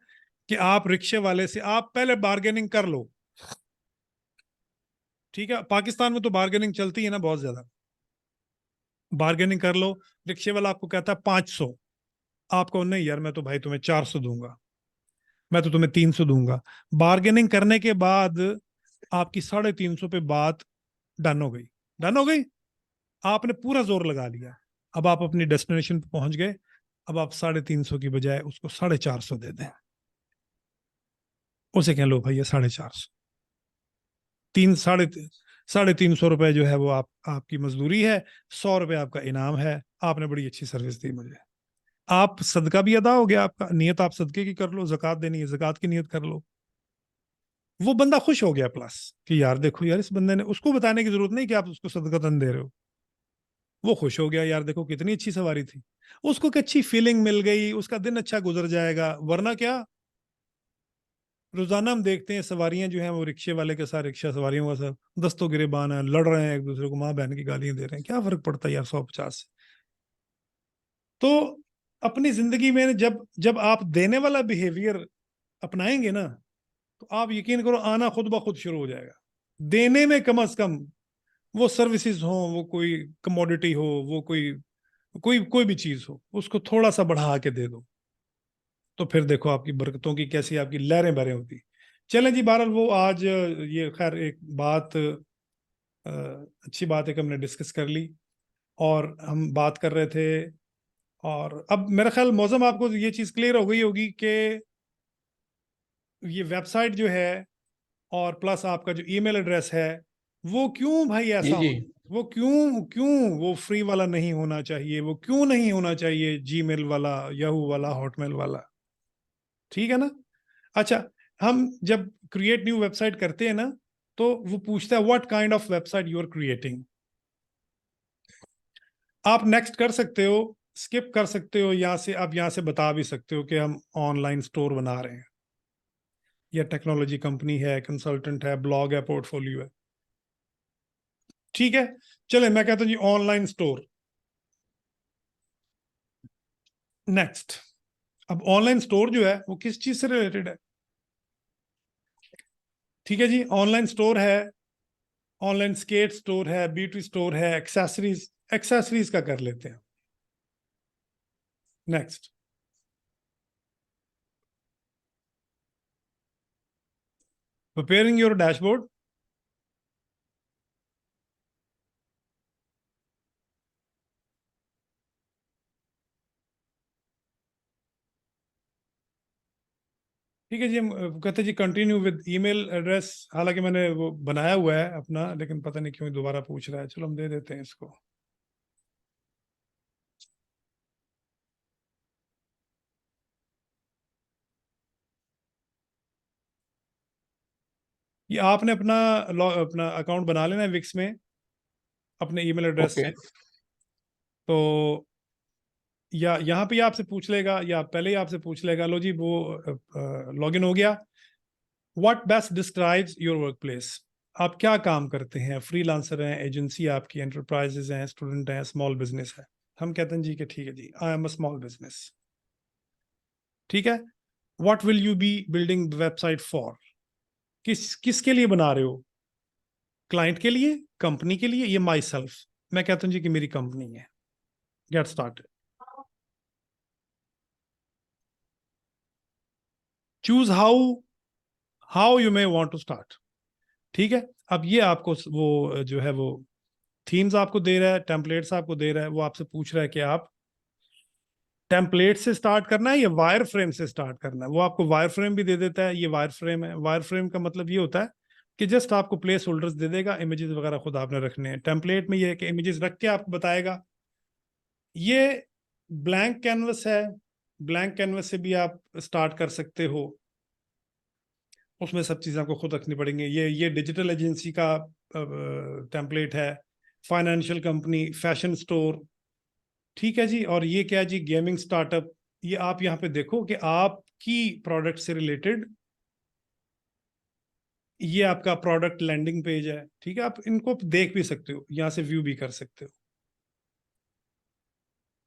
कि आप रिक्शे वाले से आप पहले बार्गेनिंग कर लो। ठीक है, पाकिस्तान में तो बार्गेनिंग चलती है ना बहुत ज्यादा, बार्गेनिंग कर लो। रिक्शे वाला आपको कहता है 500, आपको नहीं यार मैं तो भाई तुम्हें 400 दूंगा, मैं तो तुम्हें 300 दूंगा। बार्गेनिंग करने के बाद आपकी 350 पे बात डन हो गई, डन हो गई, आपने पूरा जोर लगा लिया, अब आप अपनी डेस्टिनेशन पे पहुंच गए। अब आप 350 की बजाय उसको 450 दे दें, उसे कह लो भैया 450, तीन साढ़े 350 रुपए जो है वो आपकी मजदूरी है, 100 रुपए आपका इनाम है, आपने बड़ी अच्छी सर्विस दी मुझे। आप सदका भी अदा हो गया आपका, नियत आप सदके की कर लो, जक़ात देनी है जक़ात की नियत कर लो, वो बंदा खुश हो गया। प्लस कि यार देखो यार इस बंदे ने, उसको बताने की जरूरत नहीं कि आप उसको सदकतन दे रहे हो, वो खुश हो गया, यार देखो कितनी अच्छी सवारी थी, उसको एक अच्छी फीलिंग मिल गई, उसका दिन अच्छा गुजर जाएगा। वरना क्या, रोजाना हम देखते हैं सवारियां जो हैं वो रिक्शे वाले के साथ, रिक्शा सवारियों का साथ दस्तों गिरेबान है, लड़ रहे हैं एक दूसरे को, माँ बहन की गालियां दे रहे हैं, क्या फर्क पड़ता है यार 150 से। तो अपनी जिंदगी में जब जब आप देने वाला बिहेवियर अपनाएंगे ना, तो आप यकीन करो आना खुद ब खुद शुरू हो जाएगा। देने में कम से कम, वो सर्विसेज हो, वो कोई कमोडिटी हो, वो कोई कोई कोई भी चीज हो, उसको थोड़ा सा बढ़ा के दे दो, तो फिर देखो आपकी बरकतों की कैसी आपकी लहरें बहरें होती। चलें जी, बहरहाल वो आज ये खैर एक बात अच्छी बात है कि हमने डिस्कस कर ली और हम बात कर रहे थे। और अब मेरा ख्याल मौसम आपको ये चीज़ क्लियर हो गई होगी कि ये वेबसाइट जो है और प्लस आपका जो ईमेल एड्रेस है वो क्यों भाई जी ऐसा जी। हो, वो क्यों क्यों वो फ्री वाला नहीं होना चाहिए, वो क्यों नहीं होना चाहिए जीमेल वाला, याहू वाला, हॉटमेल वाला। ठीक है ना। अच्छा, हम जब क्रिएट न्यू वेबसाइट करते हैं ना, तो वो पूछता है what kind of website you are creating. आप नेक्स्ट कर सकते हो, स्किप कर सकते हो, यहाँ से आप यहाँ से बता भी सकते हो कि हम ऑनलाइन स्टोर बना रहे हैं, या टेक्नोलॉजी कंपनी है, कंसल्टेंट है, ब्लॉग है, पोर्टफोलियो है। ठीक है, चले मैं कहता हूँ जी ऑनलाइन स्टोर नेक्स्ट। अब ऑनलाइन स्टोर जो है वो किस चीज से रिलेटेड है। ठीक है जी, ऑनलाइन स्टोर है, ऑनलाइन स्केट स्टोर है, ब्यूटी स्टोर है, एक्सेसरीज, एक्सेसरीज का कर लेते हैं नेक्स्ट। Preparing your dashboard. ठीक है जी, हम कहते हैं जी कंटिन्यू विद ईमेल एड्रेस। हालांकि मैंने वो बनाया हुआ है अपना, लेकिन पता नहीं क्यों दोबारा पूछ रहा है, चलो हम दे देते हैं इसको। ये आपने अपना अकाउंट बना लेना है विक्स में अपने ईमेल एड्रेस ओके। से। तो या यहाँ पे आपसे पूछ लेगा, या पहले ही आपसे पूछ लेगा, लो जी वो लॉगिन हो गया। What best describes your work place, आप क्या काम करते हैं, फ्रीलांसर हैं, एजेंसी आपकी, एंटरप्राइजेज हैं, स्टूडेंट हैं, स्मॉल बिजनेस है। हम कहते हैं जी कि ठीक है जी, I am a small business. ठीक है, what will you be building the website for, किसके लिए बना रहे हो, क्लाइंट के लिए, कंपनी के लिए, ये माई सेल्फ। मैं कहता हूँ जी कि मेरी कंपनी है। Get started. Choose how you may want to start. ठीक है, अब ये आपको वो जो है वो थीम्स आपको दे रहा है, टेम्पलेट्स आपको दे रहा है, वो आपसे पूछ रहा है कि आप टेम्पलेट से स्टार्ट करना है या वायर फ्रेम से स्टार्ट करना है। वो आपको वायर फ्रेम भी दे देता है, ये वायर फ्रेम है। वायर फ्रेम का मतलब ये होता है कि जस्ट आपको प्लेस होल्डर्स दे देगा, इमेजेस वगैरह खुद आपने रखने हैं। टेम्पलेट में ये है कि इमेजेस रख के आपको बताएगा। ये ब्लैंक कैनवस है, ब्लैंक कैनवस से भी आप स्टार्ट कर सकते हो, उसमें सब चीज़ें आपको खुद रखनी पड़ेंगी। ये डिजिटल एजेंसी का टेम्पलेट है, फाइनेंशियल कंपनी, फैशन स्टोर, ठीक है जी। और ये क्या है जी, गेमिंग स्टार्टअप। ये आप यहाँ पे देखो कि आपकी प्रोडक्ट से रिलेटेड ये आपका प्रोडक्ट लैंडिंग पेज है, ठीक है। आप इनको देख भी सकते हो, यहाँ से व्यू भी कर सकते हो।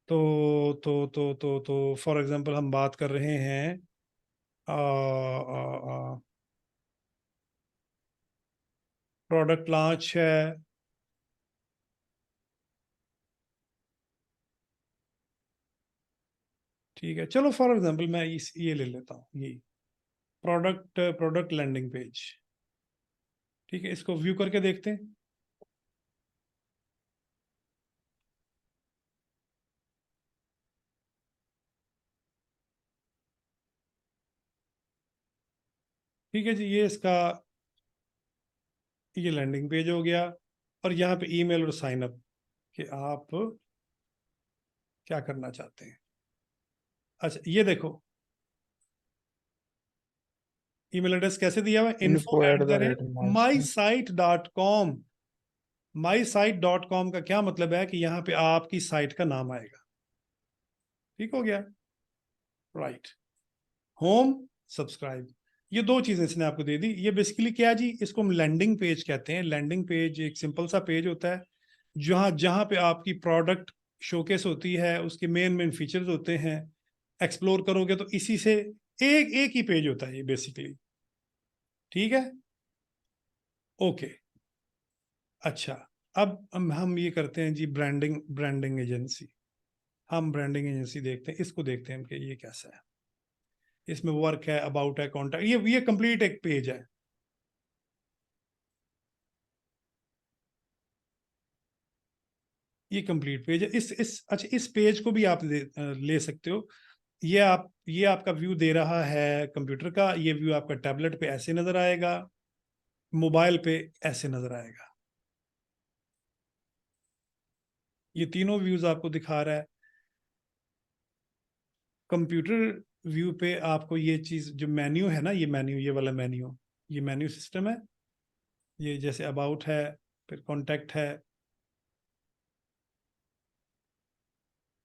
तो फॉर एग्जांपल हम बात कर रहे हैं प्रोडक्ट लॉन्च है, ठीक है। चलो फॉर एग्जांपल मैं ये ले लेता हूँ, ये प्रोडक्ट लैंडिंग पेज, ठीक है। इसको व्यू करके देखते हैं। ठीक है जी, ये लैंडिंग पेज हो गया। और यहाँ पे ईमेल और साइन अप कि आप क्या करना चाहते हैं। अच्छा ये देखो, ईमेल एड्रेस कैसे दिया हुआ है, info at the rate info@mysite.com। mysite.com का क्या मतलब है कि यहाँ पे आपकी साइट का नाम आएगा, ठीक हो गया, राइट। होम, सब्सक्राइब, ये दो चीजें इसने आपको दे दी। ये बेसिकली क्या है जी, इसको हम लैंडिंग पेज कहते हैं। लैंडिंग पेज एक सिंपल सा पेज होता है जहाँ जहाँ पे आपकी प्रोडक्ट शोकेस होती है, उसके मेन फीचर्स होते हैं। एक्सप्लोर करोगे तो इसी से एक एक ही पेज होता है ये बेसिकली, ठीक है, ओके। अच्छा, अब हम ये करते हैं जी, ब्रांडिंग एजेंसी। हम ब्रांडिंग एजेंसी देखते हैं, इसको देखते हैं कि ये कैसा है। इसमें वर्क है, अबाउट है, कॉन्टैक्ट, ये कंप्लीट एक पेज है। ये कंप्लीट पेज है। अच्छा, इस पेज को भी आप ले सकते हो। ये आपका व्यू दे रहा है कंप्यूटर का, ये व्यू आपका टैबलेट पे ऐसे नजर आएगा, मोबाइल पे ऐसे नजर आएगा। ये तीनों व्यूज आपको दिखा रहा है। कंप्यूटर व्यू पे आपको ये चीज जो मेन्यू है ना, ये वाला मेन्यू, ये मेन्यू सिस्टम है। ये जैसे अबाउट है, फिर कॉन्टैक्ट है,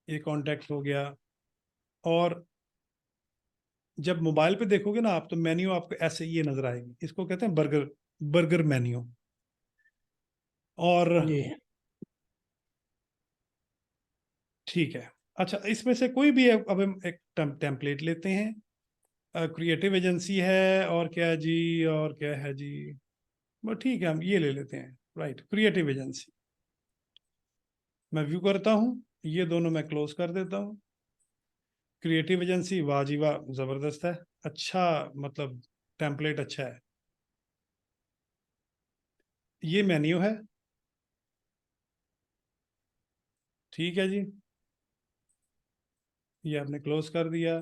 ये कॉन्टैक्ट हो गया। और जब मोबाइल पे देखोगे ना आप, तो मेन्यू आपको ऐसे ये नजर आएगी। इसको कहते हैं बर्गर मेन्यू। और जी ठीक है, अच्छा, इसमें से कोई भी अब हम एक टेम्पलेट लेते हैं। क्रिएटिव एजेंसी है, और क्या है जी, और क्या है जी, बस ठीक है, हम ये ले लेते हैं, राइट, क्रिएटिव एजेंसी। मैं व्यू करता हूँ, ये दोनों मैं क्लोज कर देता हूँ। क्रिएटिव एजेंसी, वाह जी वाह, जबरदस्त है, अच्छा, मतलब टेम्पलेट अच्छा है। ये मेन्यू है, ठीक है जी, ये आपने क्लोज कर दिया,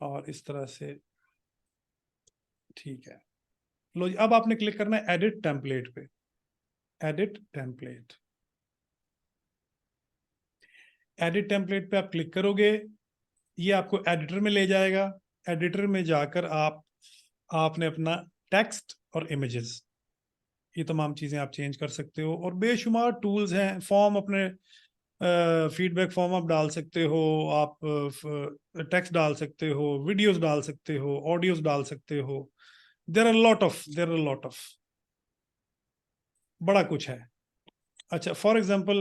और इस तरह से, ठीक है। लो जी, अब आपने क्लिक करना है एडिट टेम्पलेट पे। एडिट टेम्पलेट, एडिट टेम्पलेट पे आप क्लिक करोगे, ये आपको एडिटर में ले जाएगा। एडिटर में जाकर आपने अपना टेक्स्ट और इमेजेस, ये तमाम चीज़ें आप चेंज कर सकते हो। और बेशुमार टूल्स हैं, फॉर्म, अपने फीडबैक फॉर्म आप डाल सकते हो, आप टेक्स्ट डाल सकते हो, वीडियोस डाल सकते हो, ऑडियोस डाल सकते हो। देयर आर लॉट ऑफ बड़ा कुछ है। अच्छा, फॉर एग्जांपल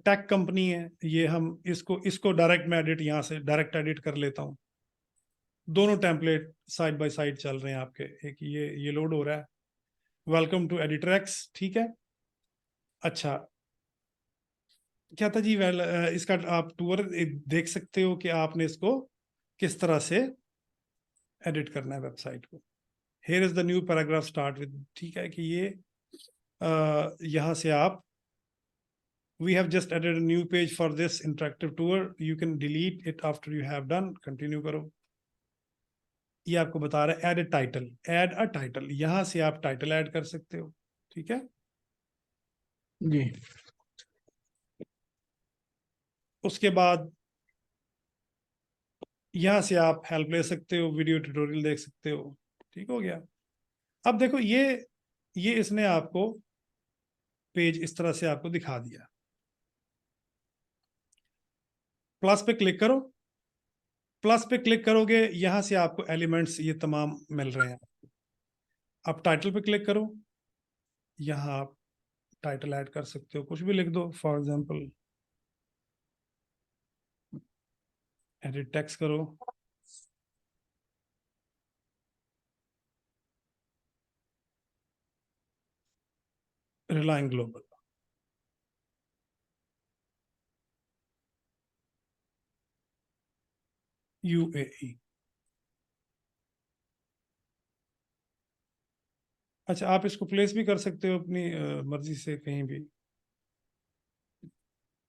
टेक कंपनी है, ये हम इसको डायरेक्ट मैं यहाँ से डायरेक्ट एडिट कर लेता हूँ। दोनों टेम्पलेट साइड बाय साइड चल रहे हैं आपके, एक ये लोड हो रहा है। वेलकम टू एडिटर एक्स, ठीक है। अच्छा, क्या था जी, इसका आप टूर देख सकते हो कि आपने इसको किस तरह से एडिट करना है वेबसाइट को। Here is the new paragraph start with, ठीक है कि ये यहाँ से आप, we have just added a new page for this interactive tour, you can delete it after you have done, continue करो। ये आपको बता रहा है add title, add a title, यहां से आप टाइटल ऐड कर सकते हो, ठीक है। जी उसके बाद यहाँ से आप हेल्प ले सकते हो, वीडियो ट्यूटोरियल देख सकते हो। ठीक हो गया। अब देखो ये इसने आपको पेज इस तरह से आपको दिखा दिया। प्लस पे क्लिक करो। प्लस पे क्लिक करोगे, यहां से आपको एलिमेंट्स ये तमाम मिल रहे हैं। अब टाइटल पे क्लिक करो। यहाँ आप टाइटल ऐड कर सकते हो, कुछ भी लिख दो, फॉर एग्जांपल एडिट टेक्स्ट करो। Reliance global, UAE। अच्छा, आप इसको प्लेस भी कर सकते हो अपनी मर्जी से कहीं भी।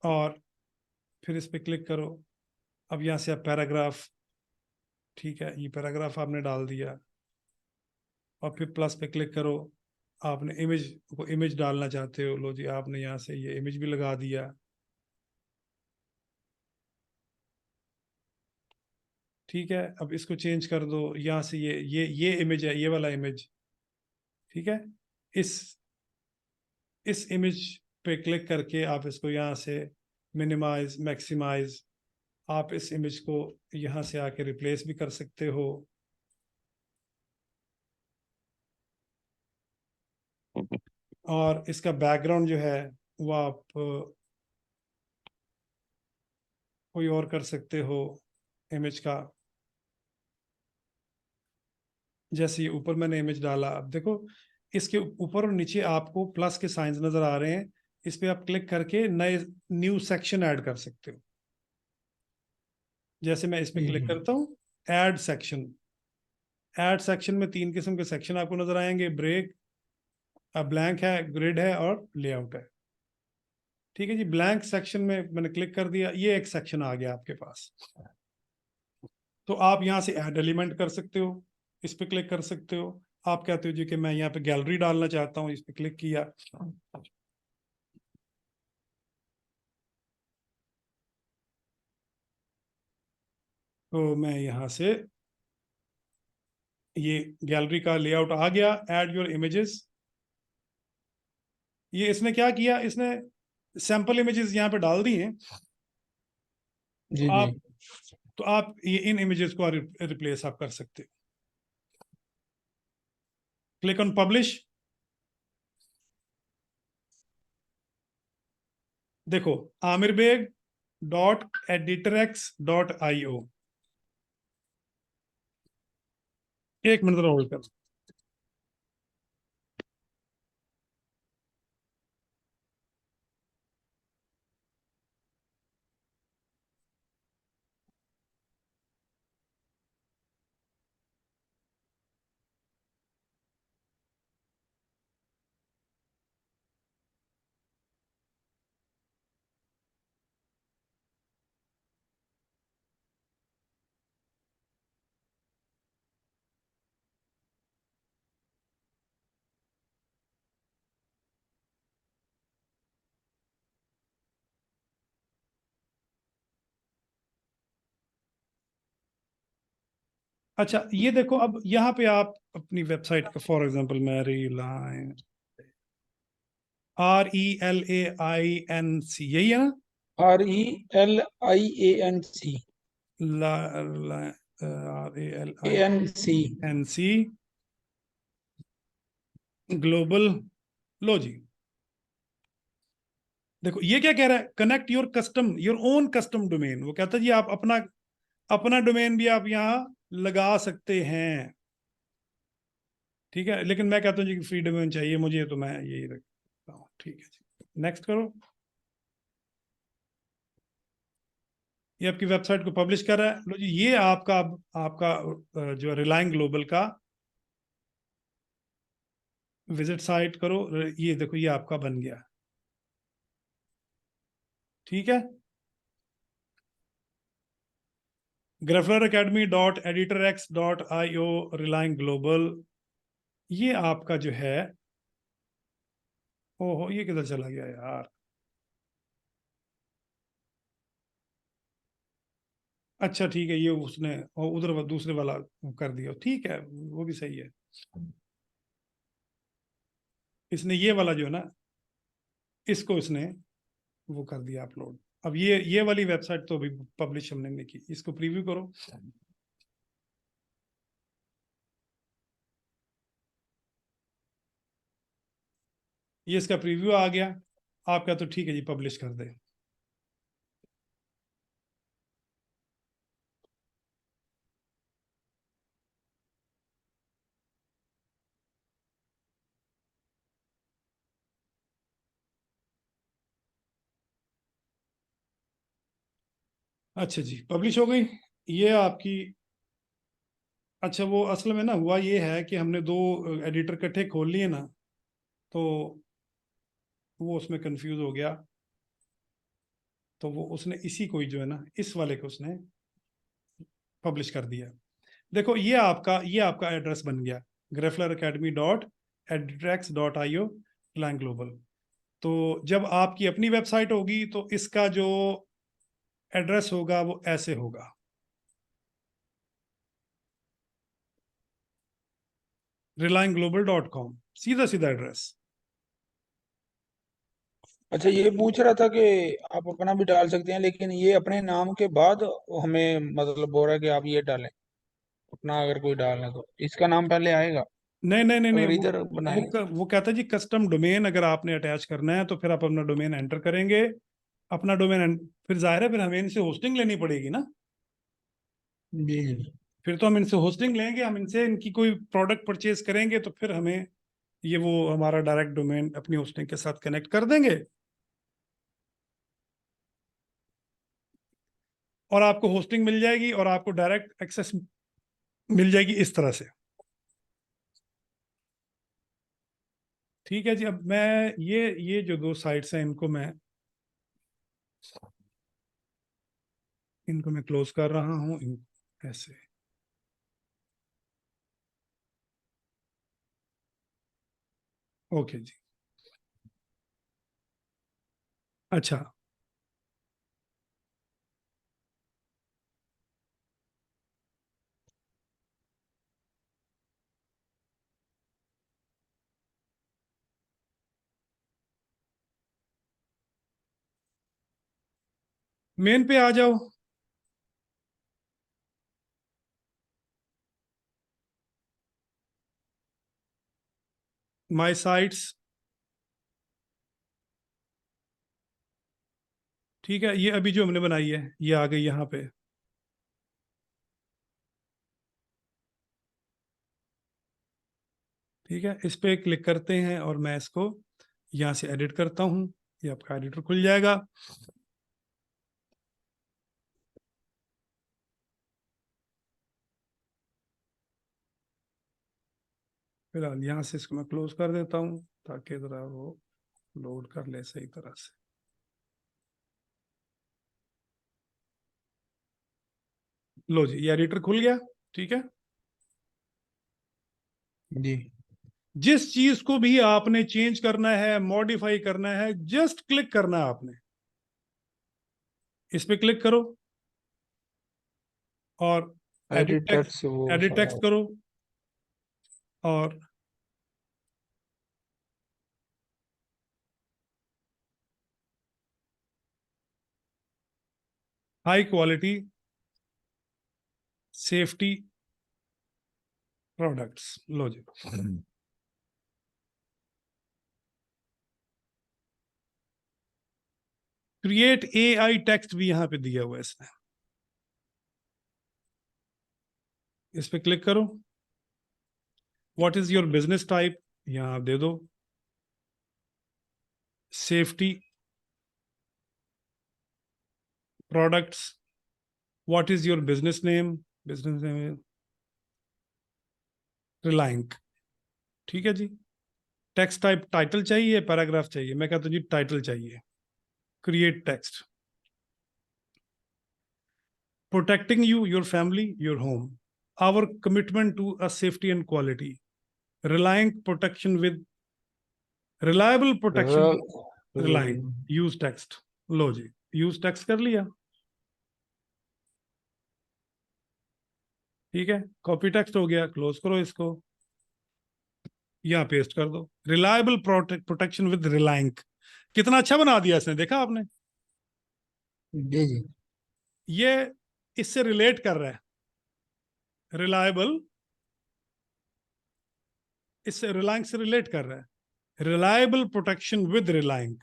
और फिर इस पे क्लिक करो। अब यहाँ से आप पैराग्राफ, ठीक है, ये पैराग्राफ आपने डाल दिया। और फिर प्लस पे क्लिक करो। आपने इमेज डालना चाहते हो, लो जी, आपने यहाँ से ये इमेज भी लगा दिया। ठीक है, अब इसको चेंज कर दो। यहाँ से ये इमेज है, ये वाला इमेज। ठीक है, इस इस इमेज पे क्लिक करके आप इसको यहाँ से मिनिमाइज, मैक्सिमाइज, आप इस इमेज को यहाँ से आके रिप्लेस भी कर सकते हो। और इसका बैकग्राउंड जो है वो आप कोई और कर सकते हो इमेज का। जैसे ये ऊपर मैंने इमेज डाला, अब देखो इसके ऊपर और नीचे आपको प्लस के साइंस नजर आ रहे हैं। इस पे आप क्लिक करके नए न्यू सेक्शन ऐड कर सकते हो। जैसे मैं इस पे क्लिक करता हूँ, ऐड सेक्शन। ऐड सेक्शन में 3 किस्म के सेक्शन आपको नजर आएंगे, ब्रेक, ब्लैंक है, ग्रिड है और लेआउट है। ठीक है जी, ब्लैंक सेक्शन में मैंने क्लिक कर दिया, ये एक सेक्शन आ गया आपके पास। तो आप यहाँ से ऐड एलिमेंट कर सकते हो, इस पे क्लिक कर सकते हो। आप कहते हो जी कि मैं यहाँ पे गैलरी डालना चाहता हूँ, इस पे क्लिक किया। तो मैं यहाँ से ये गैलरी का लेआउट आ गया। ऐड योर इमेजेस, ये इसने क्या किया, इसने सैंपल इमेजेस यहाँ पे डाल दी हैं। तो जी जी। आप तो आप ये इन इमेजेस को रिप्लेस आप कर सकते हो। Click on publish. देखो, आमिर बेग .editorex.io। एक मिनट होल्ड कर। अच्छा, ये देखो, अब यहाँ पे आप अपनी वेबसाइट का, फॉर एग्जांपल मैं रिलायंस, RELAINC, यही है ना? RELIANC। ANC। RELINC global. लो जी, देखो ये क्या कह रहा है, connect your own custom domain. वो कहता है जी आप अपना अपना डोमेन भी आप यहाँ लगा सकते हैं। ठीक है, लेकिन मैं कहता हूँ जी कि फ्री डोमेन चाहिए मुझे, तो मैं यही रखता हूँ। ठीक है जी, नेक्स्ट करो। ये आपकी वेबसाइट को पब्लिश कर रहा है। लो जी, ये आपका आपका जो रिलायंस ग्लोबल का विजिट साइट करो। ये देखो, ये आपका बन गया। ठीक है, grafleracademy.editorex.io रिलायंस ग्लोबल, ये आपका जो है, ओहो ये किधर चला गया यार। अच्छा ठीक है, ये उसने और उधर दूसरे वाला कर दिया, ठीक है वो भी सही है। इसने ये वाला जो है ना, इसको इसने वो कर दिया अपलोड। अब ये वाली वेबसाइट तो अभी पब्लिश हमने नहीं की, इसको प्रीव्यू करो। ये इसका प्रीव्यू आ गया आपका, तो ठीक है जी, पब्लिश कर दे। अच्छा जी, पब्लिश हो गई ये आपकी। अच्छा, वो असल में ना हुआ ये है कि हमने दो एडिटर इकट्ठे खोल लिए ना, तो वो उसमें कंफ्यूज हो गया, तो वो उसने इसी को ही जो है ना, इस वाले को उसने पब्लिश कर दिया। देखो ये आपका एड्रेस बन गया, grafleracademy.edrex.io ग्लोबल। तो जब आपकी अपनी वेबसाइट होगी तो इसका जो एड्रेस होगा वो ऐसे होगा, relianglobal.com, सीधा सीधा एड्रेस। अच्छा, ये पूछ रहा था कि आप अपना भी डाल सकते हैं, लेकिन ये अपने नाम के बाद हमें मतलब बोल रहा है कि आप ये डालें अपना, अगर कोई डालना तो इसका नाम पहले आएगा नहीं नहीं नहीं नहीं, अगर इधर बनाएंगे। वो कहता है जी कस्टम डोमेन अगर आपने अटैच करना है तो फिर आप अपना डोमेन एंटर करेंगे, अपना डोमेन, फिर जाहिर है फिर हमें इनसे होस्टिंग लेनी पड़ेगी ना। जी जी। फिर तो हम इनसे होस्टिंग लेंगे, हम इनसे इनकी कोई प्रोडक्ट परचेज करेंगे तो फिर हमें ये वो हमारा डायरेक्ट डोमेन अपनी होस्टिंग के साथ कनेक्ट कर देंगे, और आपको होस्टिंग मिल जाएगी और आपको डायरेक्ट एक्सेस मिल जाएगी इस तरह से। ठीक है जी, अब मैं ये जो दो साइट्स हैं इनको मैं क्लोज कर रहा हूं ऐसे। ओके जी। अच्छा, मेन पे आ जाओ। माय साइट्स, ठीक है, ये अभी जो हमने बनाई है ये आ गई यहाँ पे। ठीक है, इस पे क्लिक करते हैं और मैं इसको यहाँ से एडिट करता हूँ, ये आपका एडिटर खुल जाएगा। फिलहाल यहाँ से इसको मैं क्लोज कर देता हूँ ताकि ज़रा वो लोड कर ले सही तरह से। लो जी, ये एडिटर खुल गया। ठीक है, जी जिस चीज को भी आपने चेंज करना है, मॉडिफाई करना है, जस्ट क्लिक करना है आपने, इस पे क्लिक करो और एडिट एडिट टेक्स्ट, टेक्स्ट वो एडिट सारा। टेक्स्ट करो और हाई क्वालिटी सेफ्टी प्रोडक्ट्स। लो जी, क्रिएट एआई टेक्स्ट भी यहां पे दिया हुआ है इसने, इस पे क्लिक करो। What is your business type, यहां आप दे दो safety products. What is your business name, business name Relianc. ठीक है जी, टेक्स्ट टाइप टाइटल चाहिए, पैराग्राफ चाहिए, मैं कहता हूं जी टाइटल चाहिए। Create text. Protecting you, your family, your home, our commitment to a safety and quality, Relianc protection with reliable protection, Relianc use text. लो जी, यूज टेक्स्ट कर लिया। ठीक है, कॉपी टेक्स्ट हो गया, क्लोज करो इसको, यहाँ पेस्ट कर दो। रिलायबल प्रोटेक्शन विद रिलायंक, कितना अच्छा बना दिया इसने, देखा आपने? जी जी। ये इससे रिलेट कर रहा है, रिलायबल इससे रिलायंक से रिलेट कर रहा है, रिलायबल प्रोटेक्शन विद रिलायंक।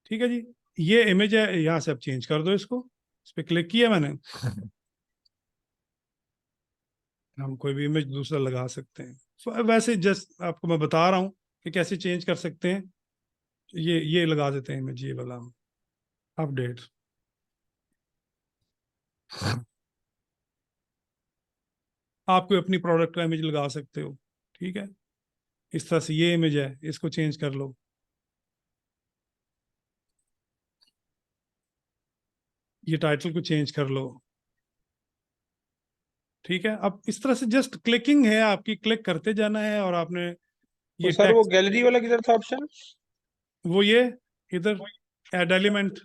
ठीक है जी, ये इमेज है, यहां से अब चेंज कर दो इसको, इस पर क्लिक किया मैंने, हम कोई भी इमेज दूसरा लगा सकते हैं। वैसे जस्ट आपको मैं बता रहा हूं कि कैसे चेंज कर सकते हैं। ये लगा देते हैं इमेज, ये वाला अपडेट। आप कोई अपनी प्रोडक्ट का इमेज लगा सकते हो, ठीक है। इस तरह से ये इमेज है, इसको चेंज कर लो। ये टाइटल को चेंज कर लो, ठीक है। अब इस तरह से जस्ट क्लिकिंग है आपकी, क्लिक करते जाना है और आपने तो ये सर वो टेक्स्ट, गैलरी वाला किधर था ऑप्शन? वो ये इधर add element.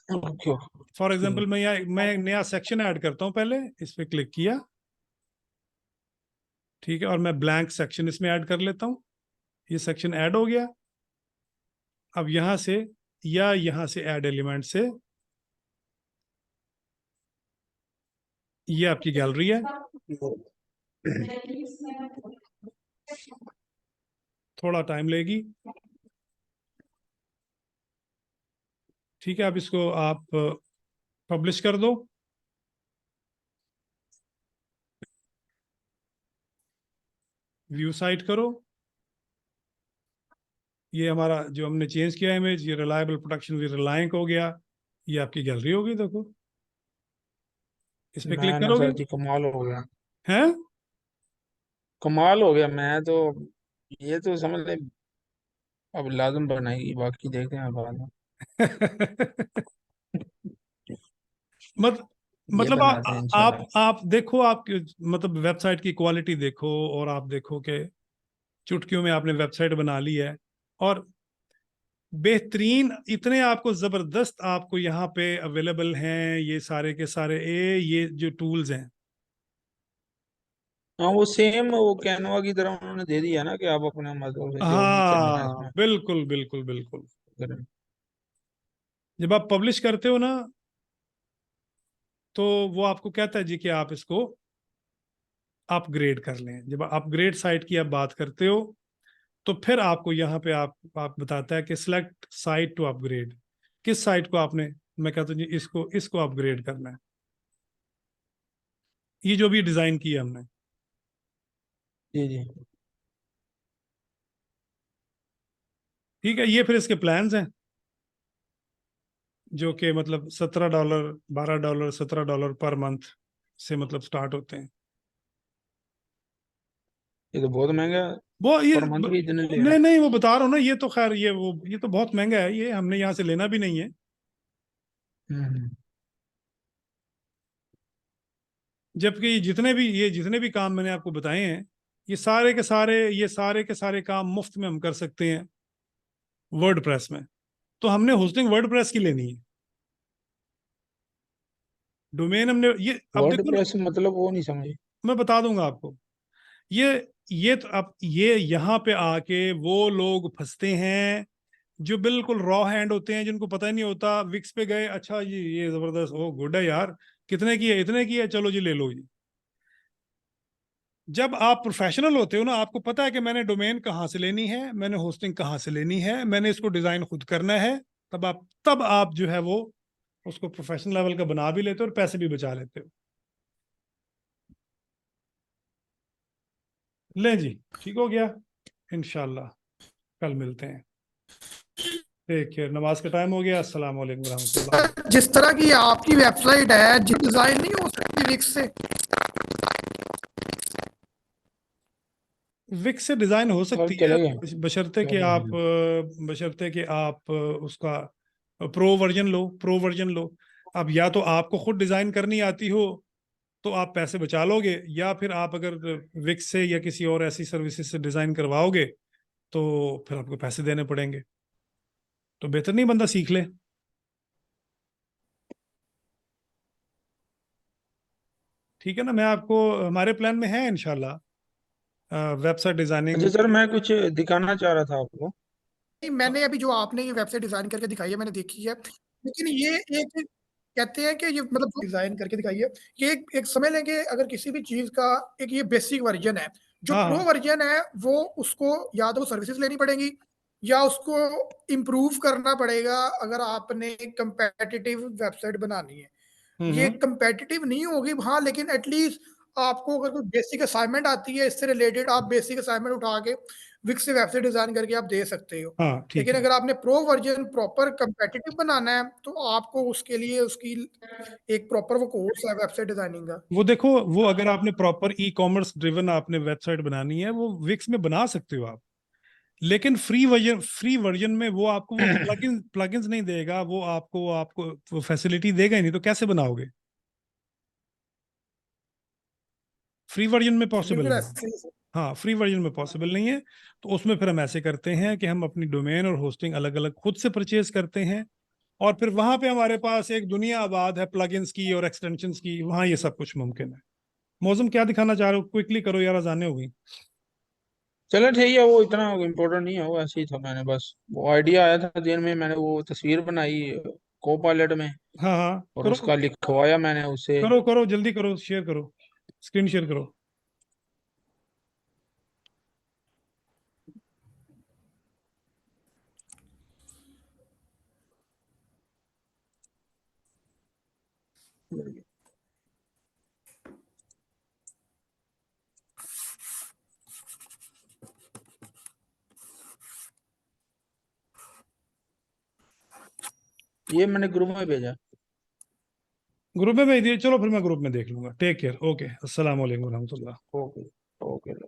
Okay. For example मैं नया सेक्शन ऐड करता हूं, पहले इस पे क्लिक किया, ठीक है, और मैं ब्लैंक सेक्शन इसमें ऐड कर लेता हूं। ये सेक्शन ऐड हो गया। अब यहां से या यहां से ऐड एलिमेंट से ये आपकी गैलरी है। थोड़ा टाइम लेगी, ठीक है। अब इसको आप पब्लिश कर दो, व्यू साइट करो। ये हमारा जो हमने चेंज किया इमेज, ये रिलायबल प्रोटेक्शन विद रिलायंक हो गया। ये आपकी गैलरी होगी, देखो, इस पे क्लिक मैं ना करोगे, सर जी कमाल हो गया, हैं? कमाल हो गया। मैं तो ये तो समझ ले अब लाजम बनाएगी, बाकी देखते हैं बाद में। मत ये मतलब बनाते हैं इंशाल्लाह। आप देखो, आप मतलब वेबसाइट की क्वालिटी देखो, और आप देखो कि चुटकियों में आपने वेबसाइट बना ली है, और बेहतरीन, इतने आपको जबरदस्त आपको यहाँ पे अवेलेबल हैं ये सारे के सारे ये जो टूल्स हैं। हाँ वो सेम वो कैनवा की तरह उन्होंने दे दिया ना कि आप अपने मतलब से जो भी करना है हाँ इसमें बिल्कुल बिल्कुल बिल्कुल। करें। जब आप पब्लिश करते हो ना, तो वो आपको कहता है जी कि आप इसको अपग्रेड कर लें। जब अपग्रेड साइट की आप बात करते हो, तो फिर आपको यहाँ पे आप बताता है कि सिलेक्ट साइट टू अपग्रेड, किस साइट को आपने, मैं कहता हूँ जी इसको इसको अपग्रेड करना है, ये जो भी डिजाइन किया हमने। जी जी। ठीक है, ये फिर इसके प्लान्स हैं, जो कि मतलब $17, $12, $17 पर मंथ से मतलब स्टार्ट होते हैं। ये तो बहुत महंगा है, वो ये पर मंथ भी इतने ले रहे नहीं हैं। नहीं, वो बता रहा हूँ ना, ये तो खैर ये तो बहुत महंगा है, ये हमने यहाँ से लेना भी नहीं है। हम्म। जबकि ये जितने भी काम मैंने आपको बताए हैं, ये सारे के सारे काम मुफ्त में हम कर सकते हैं वर्डप्रेस में। तो हमने होस्टिंग वर्डप्रेस की लेनी है, डोमेन हमने ये, अब वर्ड देखो ना, प्रेस मतलब वो नहीं समझी। मैं बता दूंगा आपको। ये ये तो अब ये यहाँ पे आके वो लोग फंसते हैं जो बिल्कुल रॉ हैंड होते हैं, जिनको पता ही नहीं होता। विक्स पे गए, अच्छा जी ये जबरदस्त, ओ गुड है यार, कितने की है, इतने की है, चलो जी ले लो जी। जब आप प्रोफेशनल होते हो ना, आपको पता है कि मैंने डोमेन कहाँ से लेनी है, मैंने होस्टिंग कहाँ से लेनी है, मैंने इसको डिजाइन खुद करना है। तब आप जो है वो उसको प्रोफेशनल लेवल का बना भी लेते हो और पैसे भी बचा लेते हो। लें जी, ठीक हो गया, इंशाल्लाह कल मिलते हैं। टेक केयर, नमाज का टाइम हो गया। अस्सलाम वालेकुम रहमतुल्लाह। जिस तरह की आपकी वेबसाइट है, डिजाइन नहीं हो सकती विक्स से? विक्स से डिजाइन हो सर सकती है, चले गए बशर्ते क्या कि बोल आप रहे उसका प्रो वर्जन लो। अब या तो आपको खुद डिजाइन करनी आती हो तो आप पैसे बचा लोगे, या फिर आप अगर विक्स से या किसी और ऐसी सर्विसेज से डिजाइन करवाओगे तो फिर आपको पैसे देने पड़ेंगे। तो बेहतर नहीं बंदा सीख ले। ठीक है ना, मैं आपको, हमारे प्लान में है इंशाल्लाह वेबसाइट डिजाइनिंग। अच्छा सर, मैं कुछ दिखाना चाह रहा था आपको। नहीं, मैंने अभी जो आपने ये वेबसाइट डिजाइन करके दिखाई है मैंने देखी है, लेकिन ये एक कहते हैं कि ये मतलब डिजाइन करके दिखाई है, ये एक समझ लें कि अगर किसी भी चीज का एक ये बेसिक वर्जन है, जो हाँ प्रो हाँ वर्जन है वो उसको या तो सर्विसेज लेनी पड़ेगी या उसको इम्प्रूव करना पड़ेगा अगर आपने कंपेटिटिव वेबसाइट बनानी है। ये हम्म। कंपेटिटिव नहीं होगी हाँ, लेकिन एटलीस्ट आपको अगर कोई बेसिक असाइनमेंट आती है इससे रिलेटेड, आप बेसिक असाइनमेंट उठा के विक्स से वेबसाइट डिजाइन करके आप दे सकते हो। हाँ ठीक लेकिन है। अगर आपने प्रो वर्जन प्रॉपर कंपेटिटिव बनाना है तो आपको उसके लिए उसकी एक प्रॉपर वो कोर्स है वेबसाइट डिजाइनिंग का। वो देखो, वो अगर आपने प्रॉपर ई कॉमर्स ड्रिवन आपने वेबसाइट बनानी है, वो विक्स में बना सकते हो आप। लेकिन फ्री वर्जन में वो आपको वो प्लगइन्स नहीं देगा, वो आपको आपको वो फैसिलिटी देगा ही नहीं, तो कैसे बनाओगे? फ्री वर्जन में पॉसिबल बिल्कुल नहीं है। ऐसे ही। हाँ, फ्री वर्जन में पॉसिबल नहीं है। तो उसमें फिर हम ऐसे करते हैं कि हम अपनी डोमेन और होस्टिंग अलग अलग खुद से परचेज करते हैं, और फिर वहां पे हमारे पास एक दुनिया आबाद है प्लगइन्स की और एक्सटेंशंस की, वहां ये सब कुछ मुमकिन है। मौसम क्या दिखाना चाह रहे हो? क्विकली करो यार, अजानें हो गई। चलो ठीक है, वो इतना इम्पोर्टेंट नहीं है, वो ऐसे ही था, मैंने बस वो आइडिया आया था दिन में, मैंने वो तस्वीर बनाई को पायलट में हाँ हाँ, और करो उसका लिखवाया मैंने उससे। करो करो, जल्दी करो, शेयर करो, स्क्रीन शेयर करो। ये मैंने ग्रुप में भेजा। ग्रुप में भेज दिए, चलो फिर मैं ग्रुप में देख लूंगा। टेक केयर, ओके, अस्सलाम वालेकुम रहमतुल्लाह। ओके।